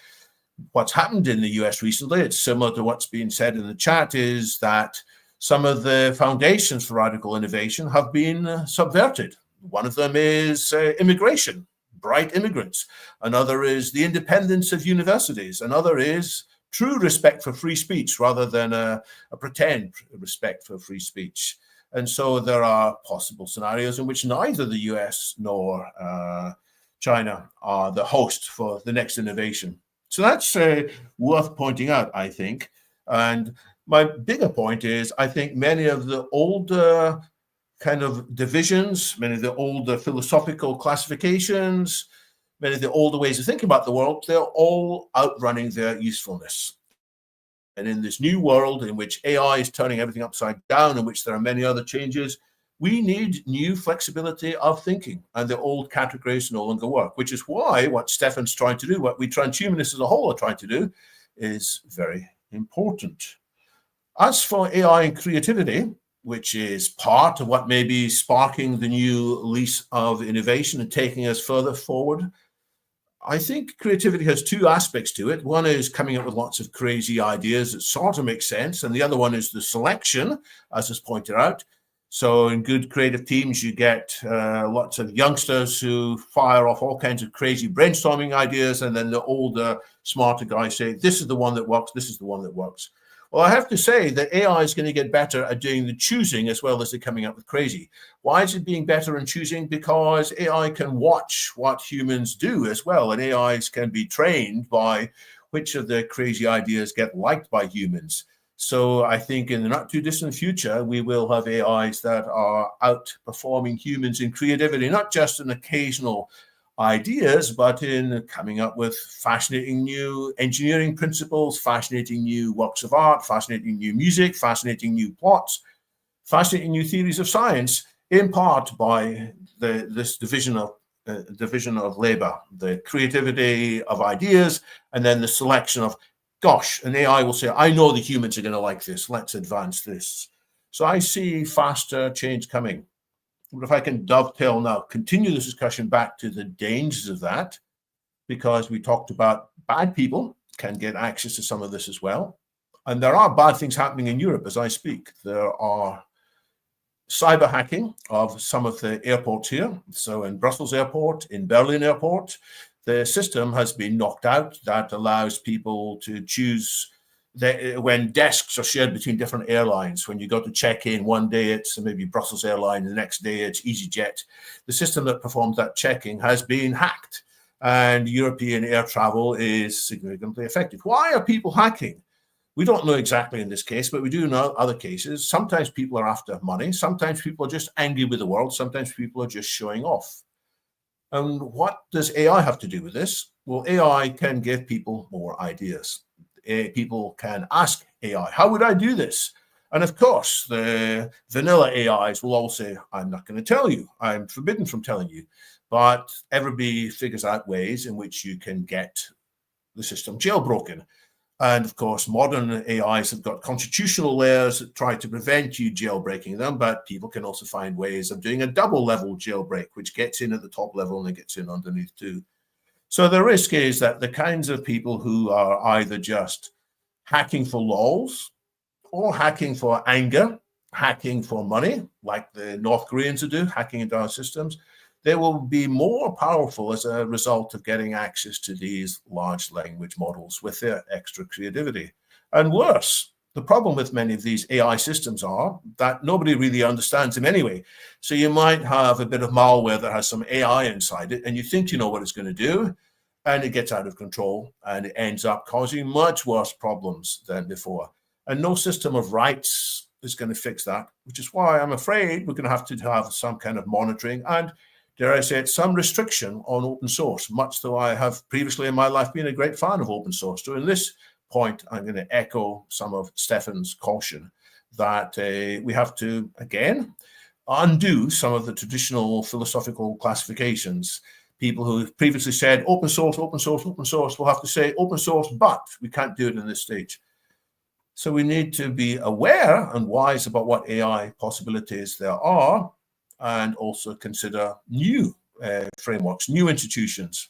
what's happened in the US recently, it's similar to what's been said in the chat, is that some of the foundations for radical innovation have been subverted. One of them is immigration, bright immigrants. Another is the independence of universities. Another is true respect for free speech rather than a pretend respect for free speech. And so there are possible scenarios in which neither the US nor China are the host for the next innovation. So that's worth pointing out, I think. And my bigger point is, I think many of the older kind of divisions, many of the older philosophical classifications, many of the older ways of thinking about the world, they're all outrunning their usefulness. And in this new world in which AI is turning everything upside down, in which there are many other changes, we need new flexibility of thinking, and the old categories no longer work, which is why what Stefan's trying to do, what we transhumanists as a whole are trying to do, is very important. As for AI and creativity, which is part of what may be sparking the new lease of innovation and taking us further forward, I think creativity has two aspects to it. One is coming up with lots of crazy ideas that sort of make sense, and the other one is the selection, as is pointed out. So in good creative teams, you get lots of youngsters who fire off all kinds of crazy brainstorming ideas, and then the older, smarter guys say, this is the one that works, this is the one that works. Well, I have to say that AI is going to get better at doing the choosing as well as the coming up with crazy. Why is it being better in choosing? Because AI can watch what humans do as well, and AIs can be trained by which of the crazy ideas get liked by humans. So I think in the not too distant future, we will have AIs that are outperforming humans in creativity, not just in occasional ideas, but in coming up with fascinating new engineering principles, fascinating new works of art, fascinating new music, fascinating new plots, fascinating new theories of science, in part by this division of labor, the creativity of ideas, and then the selection of, gosh, an AI will say, I know the humans are going to like this, let's advance this. So I see faster change coming. But if I can dovetail now, continue this discussion back to the dangers of that, because we talked about bad people can get access to some of this as well. And there are bad things happening in Europe as I speak. There are cyber hacking of some of the airports here. So in Brussels Airport, in Berlin Airport, the system has been knocked out that allows people to choose when desks are shared between different airlines. When you go to check in, one day it's maybe Brussels Airlines, the next day it's EasyJet. The system that performs that checking has been hacked, and European air travel is significantly affected. Why are people hacking? We don't know exactly in this case, but we do know other cases. Sometimes people are after money. Sometimes people are just angry with the world. Sometimes people are just showing off. And what does AI have to do with this? Well, AI can give people more ideas. People can ask AI, how would I do this? And of course, the vanilla AIs will all say, I'm not going to tell you. I'm forbidden from telling you. But everybody figures out ways in which you can get the system jailbroken. And of course, modern AIs have got constitutional layers that try to prevent you jailbreaking them, but people can also find ways of doing a double level jailbreak, which gets in at the top level and it gets in underneath too. So the risk is that the kinds of people who are either just hacking for lols or hacking for anger, hacking for money, like the North Koreans do, hacking into our systems, they will be more powerful as a result of getting access to these large language models with their extra creativity. And worse, the problem with many of these AI systems are that nobody really understands them anyway. So you might have a bit of malware that has some AI inside it, and you think you know what it's going to do, and it gets out of control, and it ends up causing much worse problems than before. And no system of rights is going to fix that, which is why I'm afraid we're going to have some kind of monitoring and, dare I say it, some restriction on open source, much though I have previously in my life been a great fan of open source. So in this point, I'm going to echo some of Stefan's caution that we have to, again, undo some of the traditional philosophical classifications. People who have previously said open source, open source, open source, will have to say open source, but we can't do it in this stage. So we need to be aware and wise about what AI possibilities there are, and also consider new frameworks, new institutions.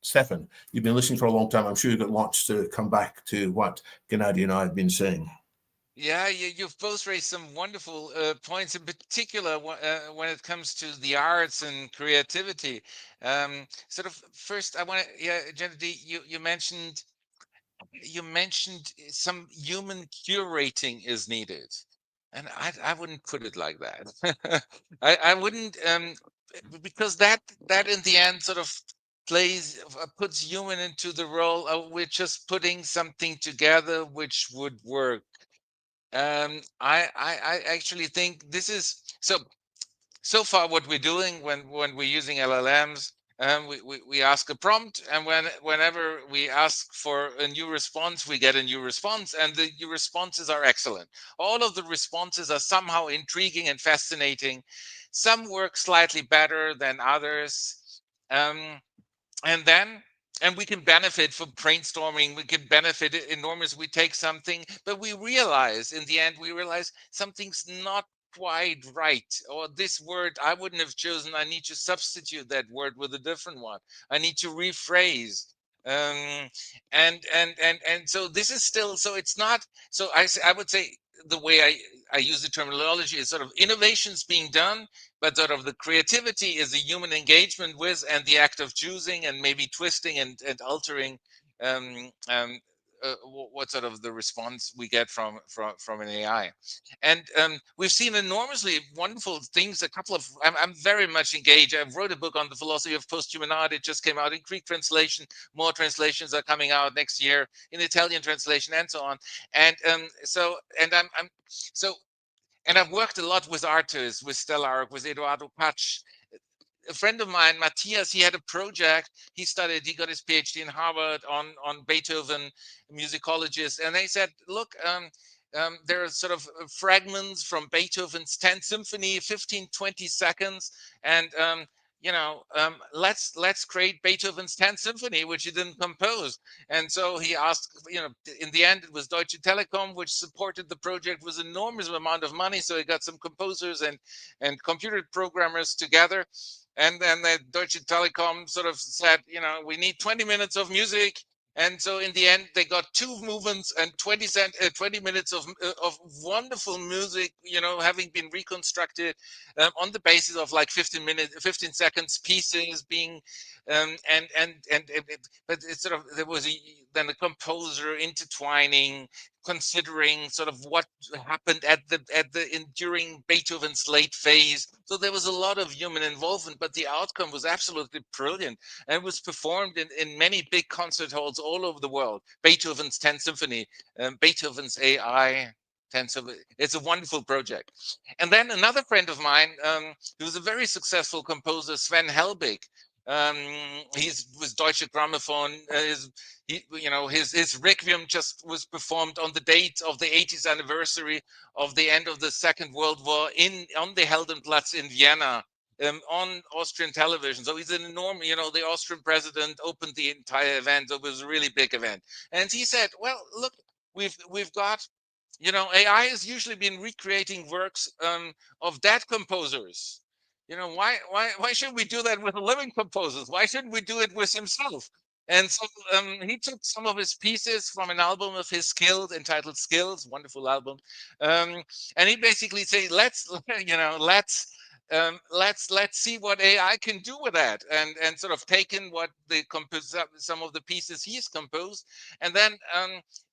Stefan, you've been listening for a long time. I'm sure you've got lots to come back to what Gennady and I have been saying. Yeah, you've both raised some wonderful points, in particular when it comes to the arts and creativity. Sort of first, I want to, yeah, Gennady, you mentioned some human curating is needed, and I wouldn't put it like that. I wouldn't, because that in the end sort of puts human into the role of we're just putting something together which would work. I actually think this is so far what we're doing when we're using LLMs. We ask a prompt, and whenever we ask for a new response, we get a new response, and the new responses are excellent. All of the responses are somehow intriguing and fascinating. Some work slightly better than others. And then we can benefit from brainstorming. We can benefit enormously. We take something, but we realize in the end, something's not quite right, or this word I wouldn't have chosen. I need to substitute that word with a different one. I need to rephrase. And so this is still, so it's not, so I would say the way I use the terminology is sort of innovations being done, but sort of the creativity is the human engagement with, and the act of choosing and maybe twisting and altering what sort of the response we get from an AI. And we've seen enormously wonderful things. I'm very much engaged. I wrote a book on the philosophy of posthuman art. It just came out in Greek translation. More translations are coming out next year in Italian translation, and so on. And and I've worked a lot with artists, with Stella Arc, with Eduardo Pac. A friend of mine, Matthias, he had a project. He got his PhD in Harvard on Beethoven musicologists. And they said, look, there are sort of fragments from Beethoven's 10th Symphony, 15, 20 seconds. And, let's create Beethoven's 10th Symphony, which he didn't compose. And so he asked, in the end, it was Deutsche Telekom, which supported the project with enormous amount of money. So he got some composers and computer programmers together. And then the Deutsche Telekom sort of said, we need 20 minutes of music. And so in the end, they got 2 movements and 20 minutes of wonderful music, having been reconstructed on the basis of like 15 seconds pieces being, but it's sort of, there was then a composer intertwining, considering sort of what happened during Beethoven's late phase. So there was a lot of human involvement, but the outcome was absolutely brilliant, and it was performed in many big concert halls all over the world. Beethoven's 10th Symphony, Beethoven's AI 10th Symphony. It's a wonderful project. And then another friend of mine, who was a very successful composer, Sven Helbig. He's with Deutsche Grammophon. His Requiem just was performed on the date of the 80th anniversary of the end of the Second World War on the Heldenplatz in Vienna, on Austrian television. So he's an enormous, the Austrian president opened the entire event. So it was a really big event. And he said, well, look, we've got, AI has usually been recreating works of dead composers. Why should we do that with living composers? Why shouldn't we do it with himself? And so he took some of his pieces from an album of his Skills, entitled Skills, wonderful album. And he basically said, let's see what AI can do with that, and sort of taken some of the pieces he's composed, and then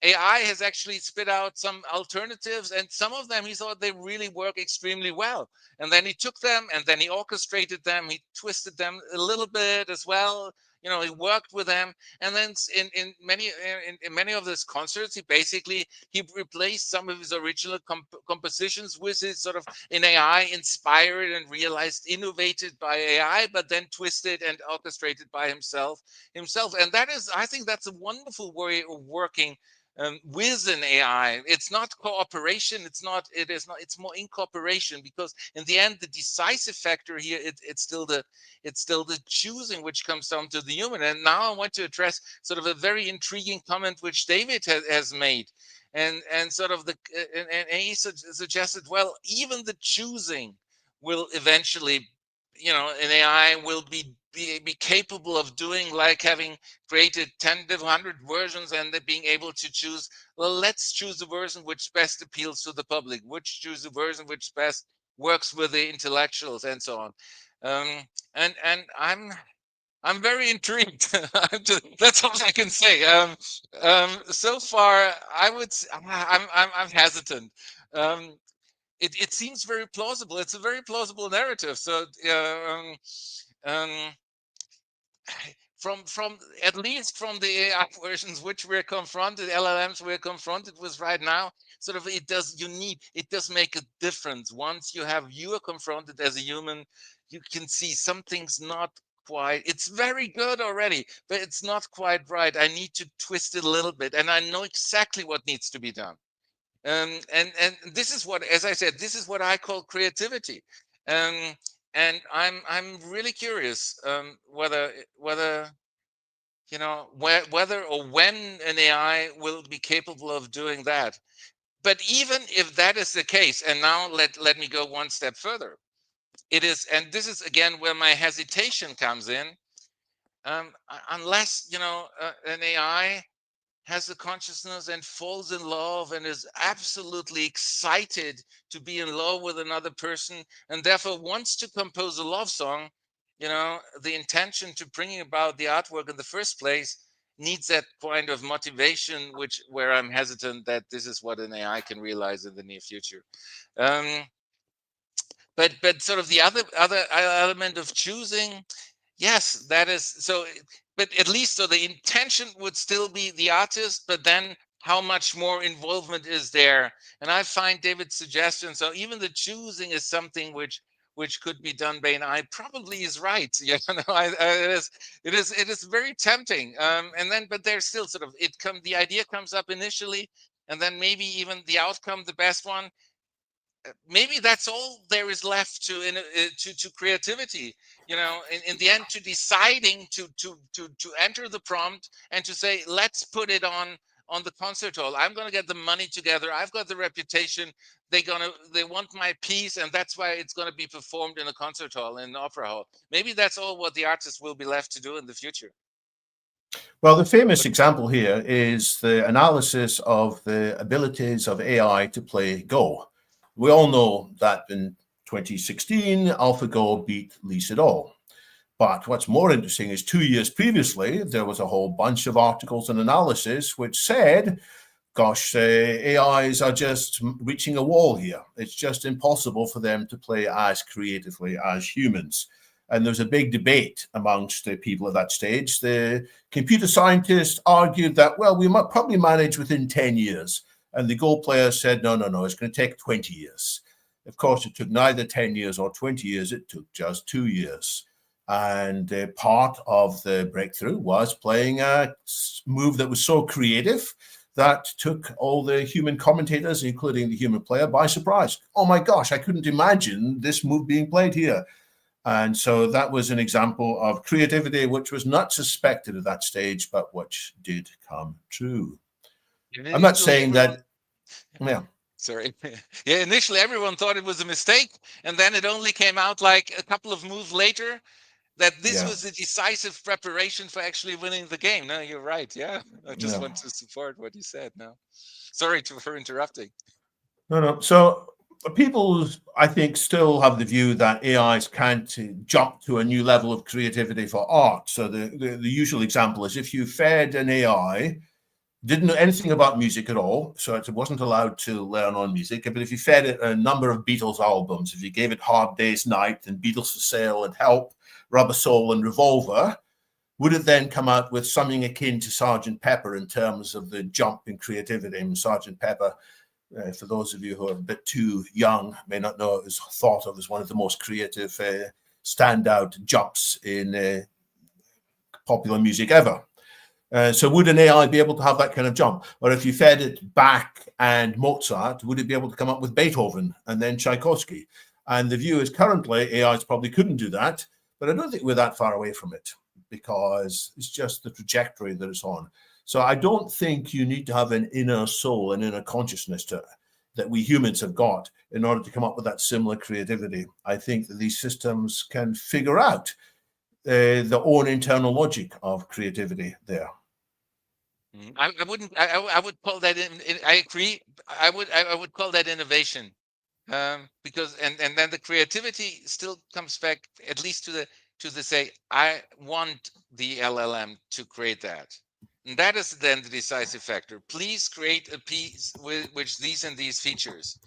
AI has actually spit out some alternatives, and some of them he thought they really work extremely well. And then he took them and then he orchestrated them, he twisted them a little bit as well. He worked with them, and then in many of his concerts, he replaced some of his original compositions with his sort of an AI inspired and realized, innovated by AI, but then twisted and orchestrated by himself. And I think that's a wonderful way of working with an AI. It's not cooperation. It's more incorporation, because in the end, the decisive factor here, it's still the choosing, which comes down to the human. And now I want to address sort of a very intriguing comment which David has made. And sort of and he suggested, well, even the choosing will eventually, an AI will be capable of doing, like having created 10 to 100 versions and then being able to choose, well, let's choose the version which best appeals to the public, which choose the version which best works with the intellectuals, and so on. And I'm very intrigued. That's all I can say. So far, I'm hesitant. It seems very plausible. It's a very plausible narrative. So from at least from the AI versions which we're confronted, LLMs we're confronted with right now, sort of it does make a difference. Once you are confronted as a human, you can see something's not quite, it's very good already, but it's not quite right. I need to twist it a little bit, and I know exactly what needs to be done. And this is what, as I said, this is what I call creativity. And I'm really curious whether whether or when an AI will be capable of doing that. But even if that is the case, and now let me go one step further. It is, and this is again where my hesitation comes in. Unless an AI has the consciousness and falls in love and is absolutely excited to be in love with another person, and therefore wants to compose a love song, the intention to bringing about the artwork in the first place needs that kind of motivation, where I'm hesitant that this is what an AI can realize in the near future. But sort of the other element of choosing, yes, that is so. But at least, so the intention would still be the artist, but then how much more involvement is there? And I find David's suggestion, so even the choosing is something which could be done by an AI, probably is right. It is very tempting. And then, but there's still sort of the idea comes up initially, and then maybe even the outcome, the best one, maybe that's all there is left to creativity, in the end, to deciding to enter the prompt and to say, let's put it on the concert hall. I'm going to get the money together. I've got the reputation. They want my piece, and that's why it's going to be performed in a concert hall, in an opera hall. Maybe that's all what the artist will be left to do in the future. Well, the famous example here is the analysis of the abilities of AI to play Go. We all know that in 2016, AlphaGo beat Lee Sedol. But what's more interesting is 2 years previously, there was a whole bunch of articles and analysis which said, gosh, AIs are just reaching a wall here. It's just impossible for them to play as creatively as humans. And there's a big debate amongst the people at that stage. The computer scientists argued that, well, we might probably manage within 10 years. And the Go players said, no, it's going to take 20 years. Of course, it took neither 10 years or 20 years. It took just 2 years. And part of the breakthrough was playing a move that was so creative that took all the human commentators, including the human player, by surprise. Oh my gosh, I couldn't imagine this move being played here. And so that was an example of creativity which was not suspected at that stage, but which did come true. I'm not saying that, yeah. Sorry. Yeah, initially everyone thought it was a mistake, and then it only came out like a couple of moves later that this was a decisive preparation for actually winning the game. No, you're right. Yeah, I just want to support what you said. No, sorry for interrupting. No. So people, I think, still have the view that AIs can't jump to a new level of creativity for art. So the usual example is if you fed an AI, didn't know anything about music at all, so it wasn't allowed to learn on music. But if you fed it a number of Beatles albums, if you gave it Hard Day's Night and Beatles for Sale and Help, Rubber Soul and Revolver, would it then come out with something akin to Sgt. Pepper in terms of the jump in creativity? And Sgt. Pepper, for those of you who are a bit too young, may not know, it was thought of as one of the most creative standout jumps in popular music ever. So would an AI be able to have that kind of jump? Or if you fed it Bach and Mozart, would it be able to come up with Beethoven and then Tchaikovsky? And the view is currently AIs probably couldn't do that, but I don't think we're that far away from it because it's just the trajectory that it's on. So I don't think you need to have an inner soul, an inner consciousness that we humans have got in order to come up with that similar creativity. I think that these systems can figure out their own internal logic of creativity there. I wouldn't. I would call that. I agree. I would call that innovation, because and then the creativity still comes back at least to the say I want the LLM to create that, and that is then the decisive factor. Please create a piece with which these and these features.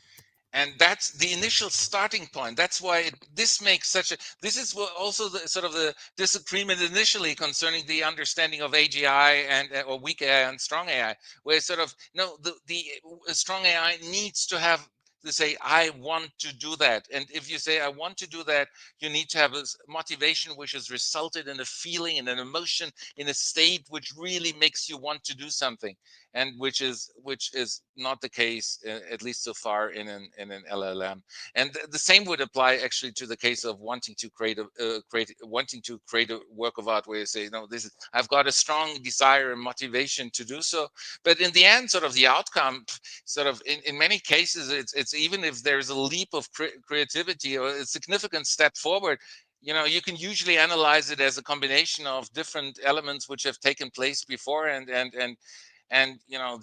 And that's the initial starting point. That's why this makes such a. This is also the sort of the disagreement initially concerning the understanding of AGI and or weak AI and strong AI, where sort of no, the strong AI needs to have to say I want to do that, and if you say I want to do that, you need to have a motivation which has resulted in a feeling and an emotion in a state which really makes you want to do something, and which is not the case, at least so far in an LLM. And the same would apply actually to the case of wanting to create a work of art where you say, no, this is I've got a strong desire and motivation to do so, but in the end, sort of the outcome, sort of in many cases, it's even if there's a leap of creativity or a significant step forward, you can usually analyze it as a combination of different elements which have taken place before, and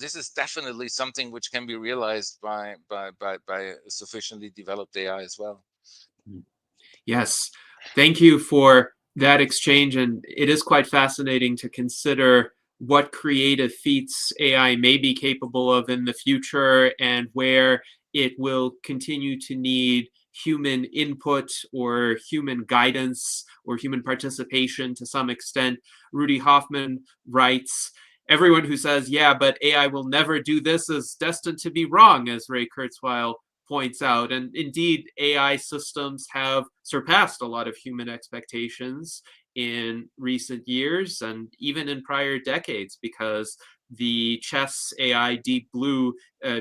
this is definitely something which can be realized by a sufficiently developed AI as well. Yes, thank you for that exchange, and it is quite fascinating to consider what creative feats AI may be capable of in the future and where it will continue to need human input or human guidance or human participation to some extent. Rudy Hoffman writes, everyone who says, yeah, but AI will never do this is destined to be wrong, as Ray Kurzweil points out. And indeed, AI systems have surpassed a lot of human expectations in recent years and even in prior decades, because the chess AI Deep Blue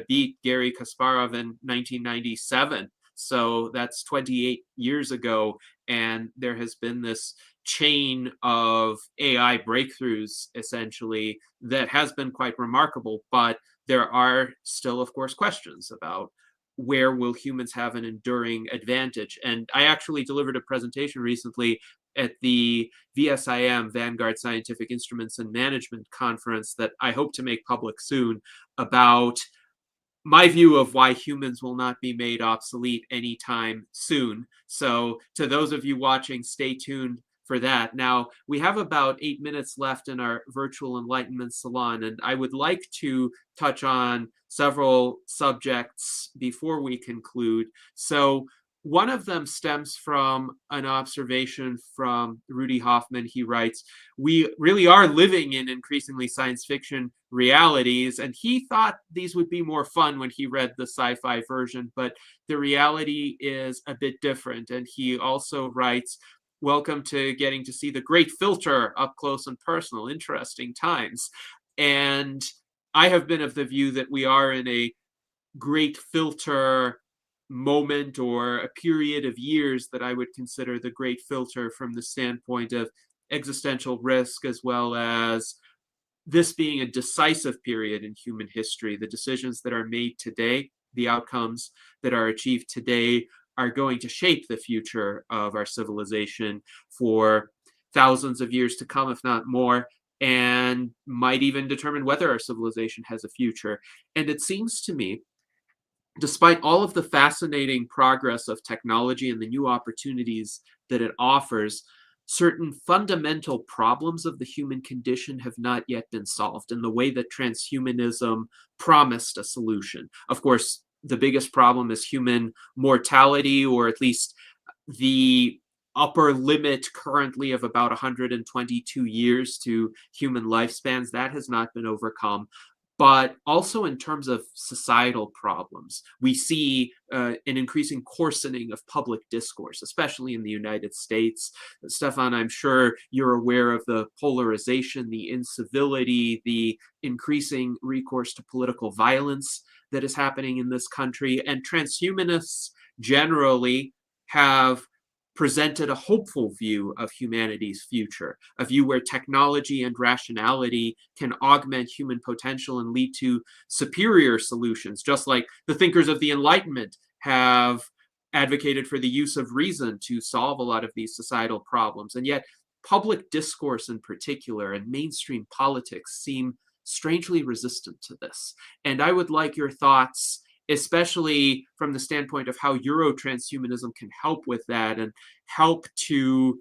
beat Garry Kasparov in 1997. So that's 28 years ago. And there has been this chain of AI breakthroughs, essentially, that has been quite remarkable. But there are still, of course, questions about where will humans have an enduring advantage. And I actually delivered a presentation recently at the VSIM, Vanguard Scientific Instruments and Management Conference, that I hope to make public soon, about my view of why humans will not be made obsolete anytime soon. So to those of you watching, stay tuned for that. Now, we have about 8 minutes left in our Virtual Enlightenment Salon, and I would like to touch on several subjects before we conclude. So one of them stems from an observation from Rudy Hoffman. He writes, we really are living in increasingly science fiction realities, and he thought these would be more fun when he read the sci-fi version, but the reality is a bit different. And he also writes, welcome to getting to see the great filter up close and personal, interesting times. And I have been of the view that we are in a great filter moment, or a period of years that I would consider the great filter from the standpoint of existential risk, as well as this being a decisive period in human history. The decisions that are made today, the outcomes that are achieved today, are going to shape the future of our civilization for thousands of years to come, if not more, and might even determine whether our civilization has a future. And it seems to me, despite all of the fascinating progress of technology and the new opportunities that it offers, certain fundamental problems of the human condition have not yet been solved in the way that transhumanism promised a solution. Of course, the biggest problem is human mortality, or at least the upper limit currently of about 122 years to human lifespans. That has not been overcome. but also in terms of societal problems. We see an increasing coarsening of public discourse, especially in the United States. Stefan, I'm sure you're aware of the polarization, the incivility, the increasing recourse to political violence that is happening in this country. And transhumanists generally have presented a hopeful view of humanity's future, a view where technology and rationality can augment human potential and lead to superior solutions, just like the thinkers of the Enlightenment have advocated for the use of reason to solve a lot of these societal problems. And yet, public discourse in particular and mainstream politics seem strangely resistant to this. And I would like your thoughts, especially from the standpoint of how Euro-Transhumanism can help with that and help to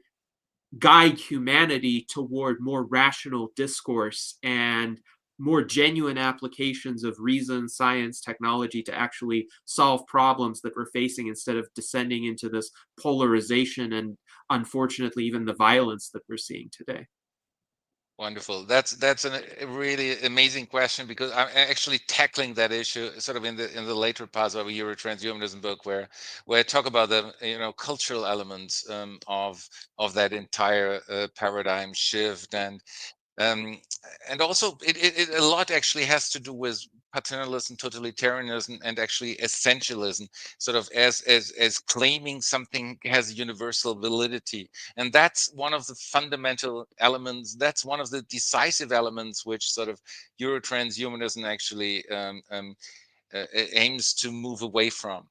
guide humanity toward more rational discourse and more genuine applications of reason, science, technology to actually solve problems that we're facing instead of descending into this polarization and unfortunately even the violence that we're seeing today. Wonderful. That's a really amazing question, because I'm actually tackling that issue sort of in the later parts of a Euro-Transhumanism book, where I talk about the cultural elements of that entire paradigm shift, um, and also it a lot actually has to do with paternalism, totalitarianism, and actually essentialism, sort of as claiming something has universal validity. And that's one of the fundamental elements, that's one of the decisive elements which sort of Euro-transhumanism actually aims to move away from.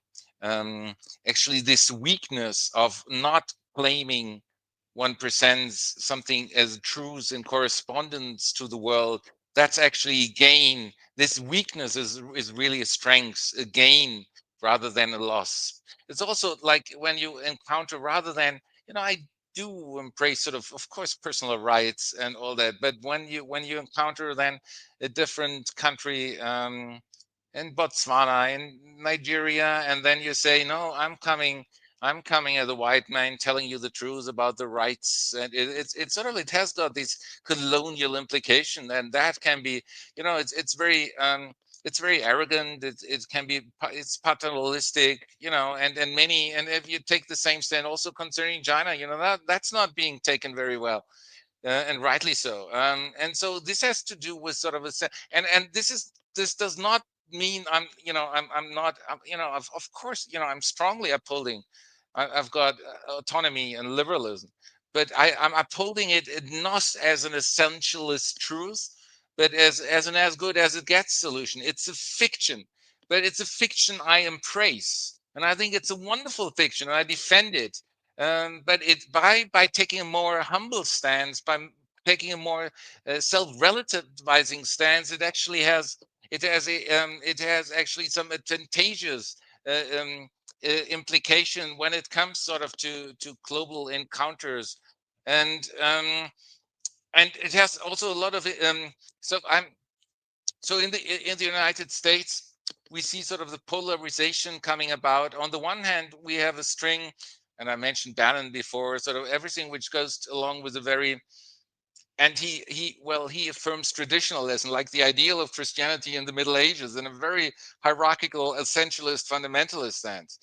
Actually, this weakness of not claiming one presents something as truth in correspondence to the world, that's actually gain. This weakness is really a strength, a gain rather than a loss. It's also like when you encounter, rather than, I do embrace sort of course, personal rights and all that, but when you encounter then a different country, in Botswana, in Nigeria, and then you say, no, I'm coming as a white man telling you the truth about the rights. And it's sort of, it has got this colonial implication, and that can be, it's very arrogant. It can be, it's paternalistic, and many, and if you take the same stand also concerning China, that's not being taken very well. And rightly so. And so this has to do with sort of and this does not mean I'm not, of course, I'm strongly upholding. I've got autonomy and liberalism, but I'm upholding it not as an essentialist truth, but as an as good as it gets solution. It's a fiction, but it's a fiction I embrace, and I think it's a wonderful fiction, and I defend it. But it by taking a more humble stance, by taking a more self-relativizing stance, it has actually some advantageous uh, um, implication when it comes sort of to global encounters, and it has also a lot of so I'm so in the United States, we see sort of the polarization coming about. On the one hand, we have a string, and I mentioned Bannon before, sort of everything which goes along with a very, and he affirms traditionalism, like the ideal of Christianity in the Middle Ages, in a very hierarchical, essentialist, fundamentalist stance.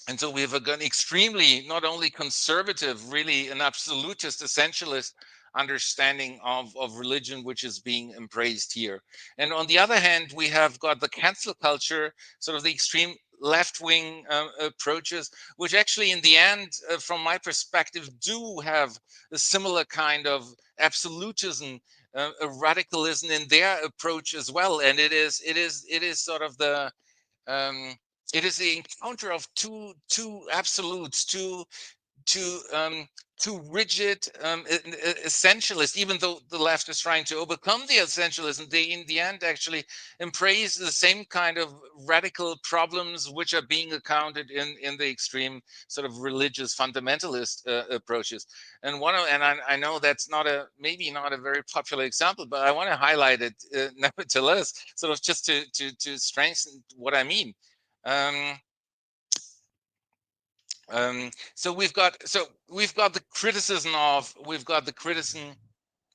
And so we have an extremely, not only conservative, really an absolutist, essentialist understanding of religion, which is being embraced here. And on the other hand, we have got the cancel culture, sort of the extreme left-wing approaches, which actually in the end, from my perspective, do have a similar kind of absolutism, a radicalism in their approach as well. And it is sort of the um, it is the encounter of two absolutes, too rigid essentialists. Even though the left is trying to overcome the essentialism, they in the end actually embrace the same kind of radical problems which are being accounted in the extreme sort of religious fundamentalist approaches. And I know that's maybe not a very popular example, but I want to highlight it nevertheless, sort of just to strengthen what I mean. So we've got the criticism,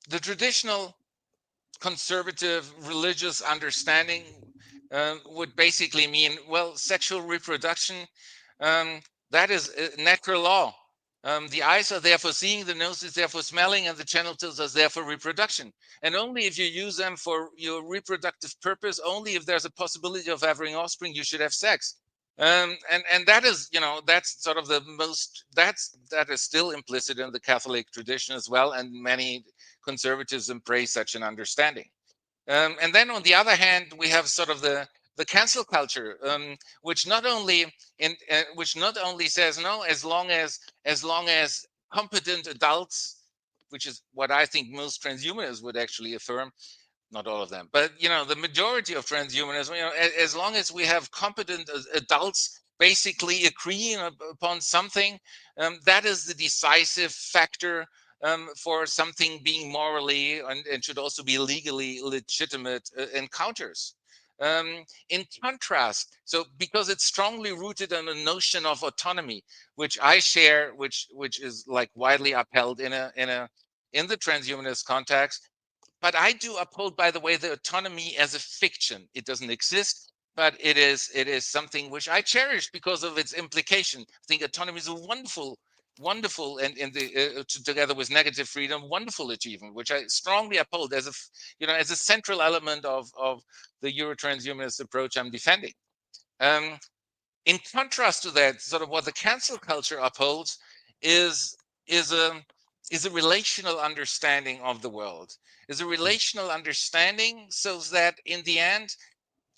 the traditional conservative religious understanding would basically mean, well, sexual reproduction, that is natural law. The eyes are there for seeing, the nose is there for smelling, and the genitals are there for reproduction. And only if you use them for your reproductive purpose, only if there's a possibility of having offspring, you should have sex. And that is, that's sort of the most, that is still implicit in the Catholic tradition as well, and many conservatives embrace such an understanding. And then on the other hand, we have sort of the cancel culture, which not only says no, as long as competent adults, which is what I think most transhumanists would actually affirm, not all of them, but the majority of transhumanism, as long as we have competent adults basically agreeing upon something, that is the decisive factor for something being morally and should also be legally legitimate encounters. In contrast, so because it's strongly rooted on a notion of autonomy, which I share, which is like widely upheld in the transhumanist context, but I do uphold, by the way, the autonomy as a fiction. It doesn't exist, but it is something which I cherish because of its implication. I think autonomy is a wonderful, and together with negative freedom, wonderful achievement, which I strongly uphold as a central element of the Euro-Transhumanist approach I'm defending. In contrast to that, sort of what the cancel culture upholds is a relational understanding of the world, is a relational understanding, so that in the end,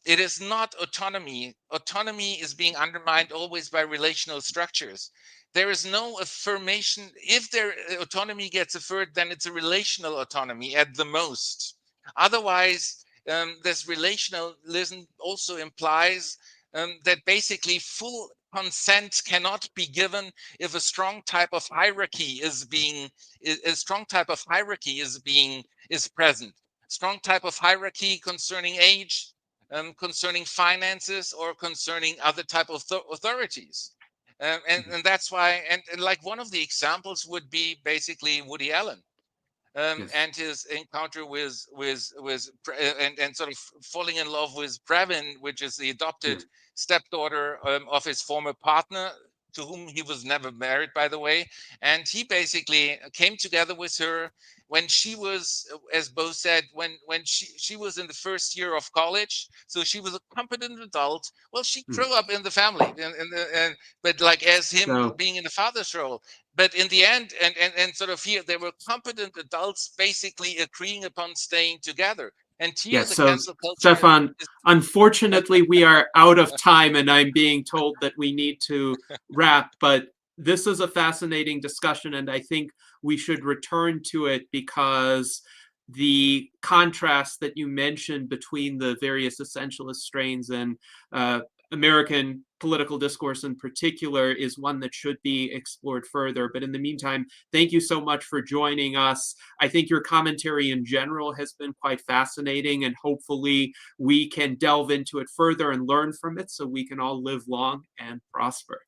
it is not autonomy. Autonomy is being undermined always by relational structures. There is no affirmation. If their autonomy gets affirmed, then it's a relational autonomy at the most. Otherwise, this relationalism also implies that basically full consent cannot be given if a strong type of hierarchy is present. Strong type of hierarchy concerning age, concerning finances, or concerning other type of authorities. And that's why, and like one of the examples would be basically Woody Allen. Yes. And his encounter with and sort of falling in love with Brevin, which is the adopted stepdaughter of his former partner, to whom he was never married, by the way. And he basically came together with her when she was, as Bo said, when she was in the first year of college. So she was a competent adult. Well, she grew up in the family, but like as him being in the father's role. But in the end, and sort of here, they were competent adults basically agreeing upon staying together. And here the cancel culture. Stefan, unfortunately, we are out of time, and I'm being told that we need to wrap. But this is a fascinating discussion, and I think we should return to it, because the contrast that you mentioned between the various essentialist strains and American political discourse in particular is one that should be explored further. But in the meantime, thank you so much for joining us. I think your commentary in general has been quite fascinating, and hopefully we can delve into it further and learn from it so we can all live long and prosper.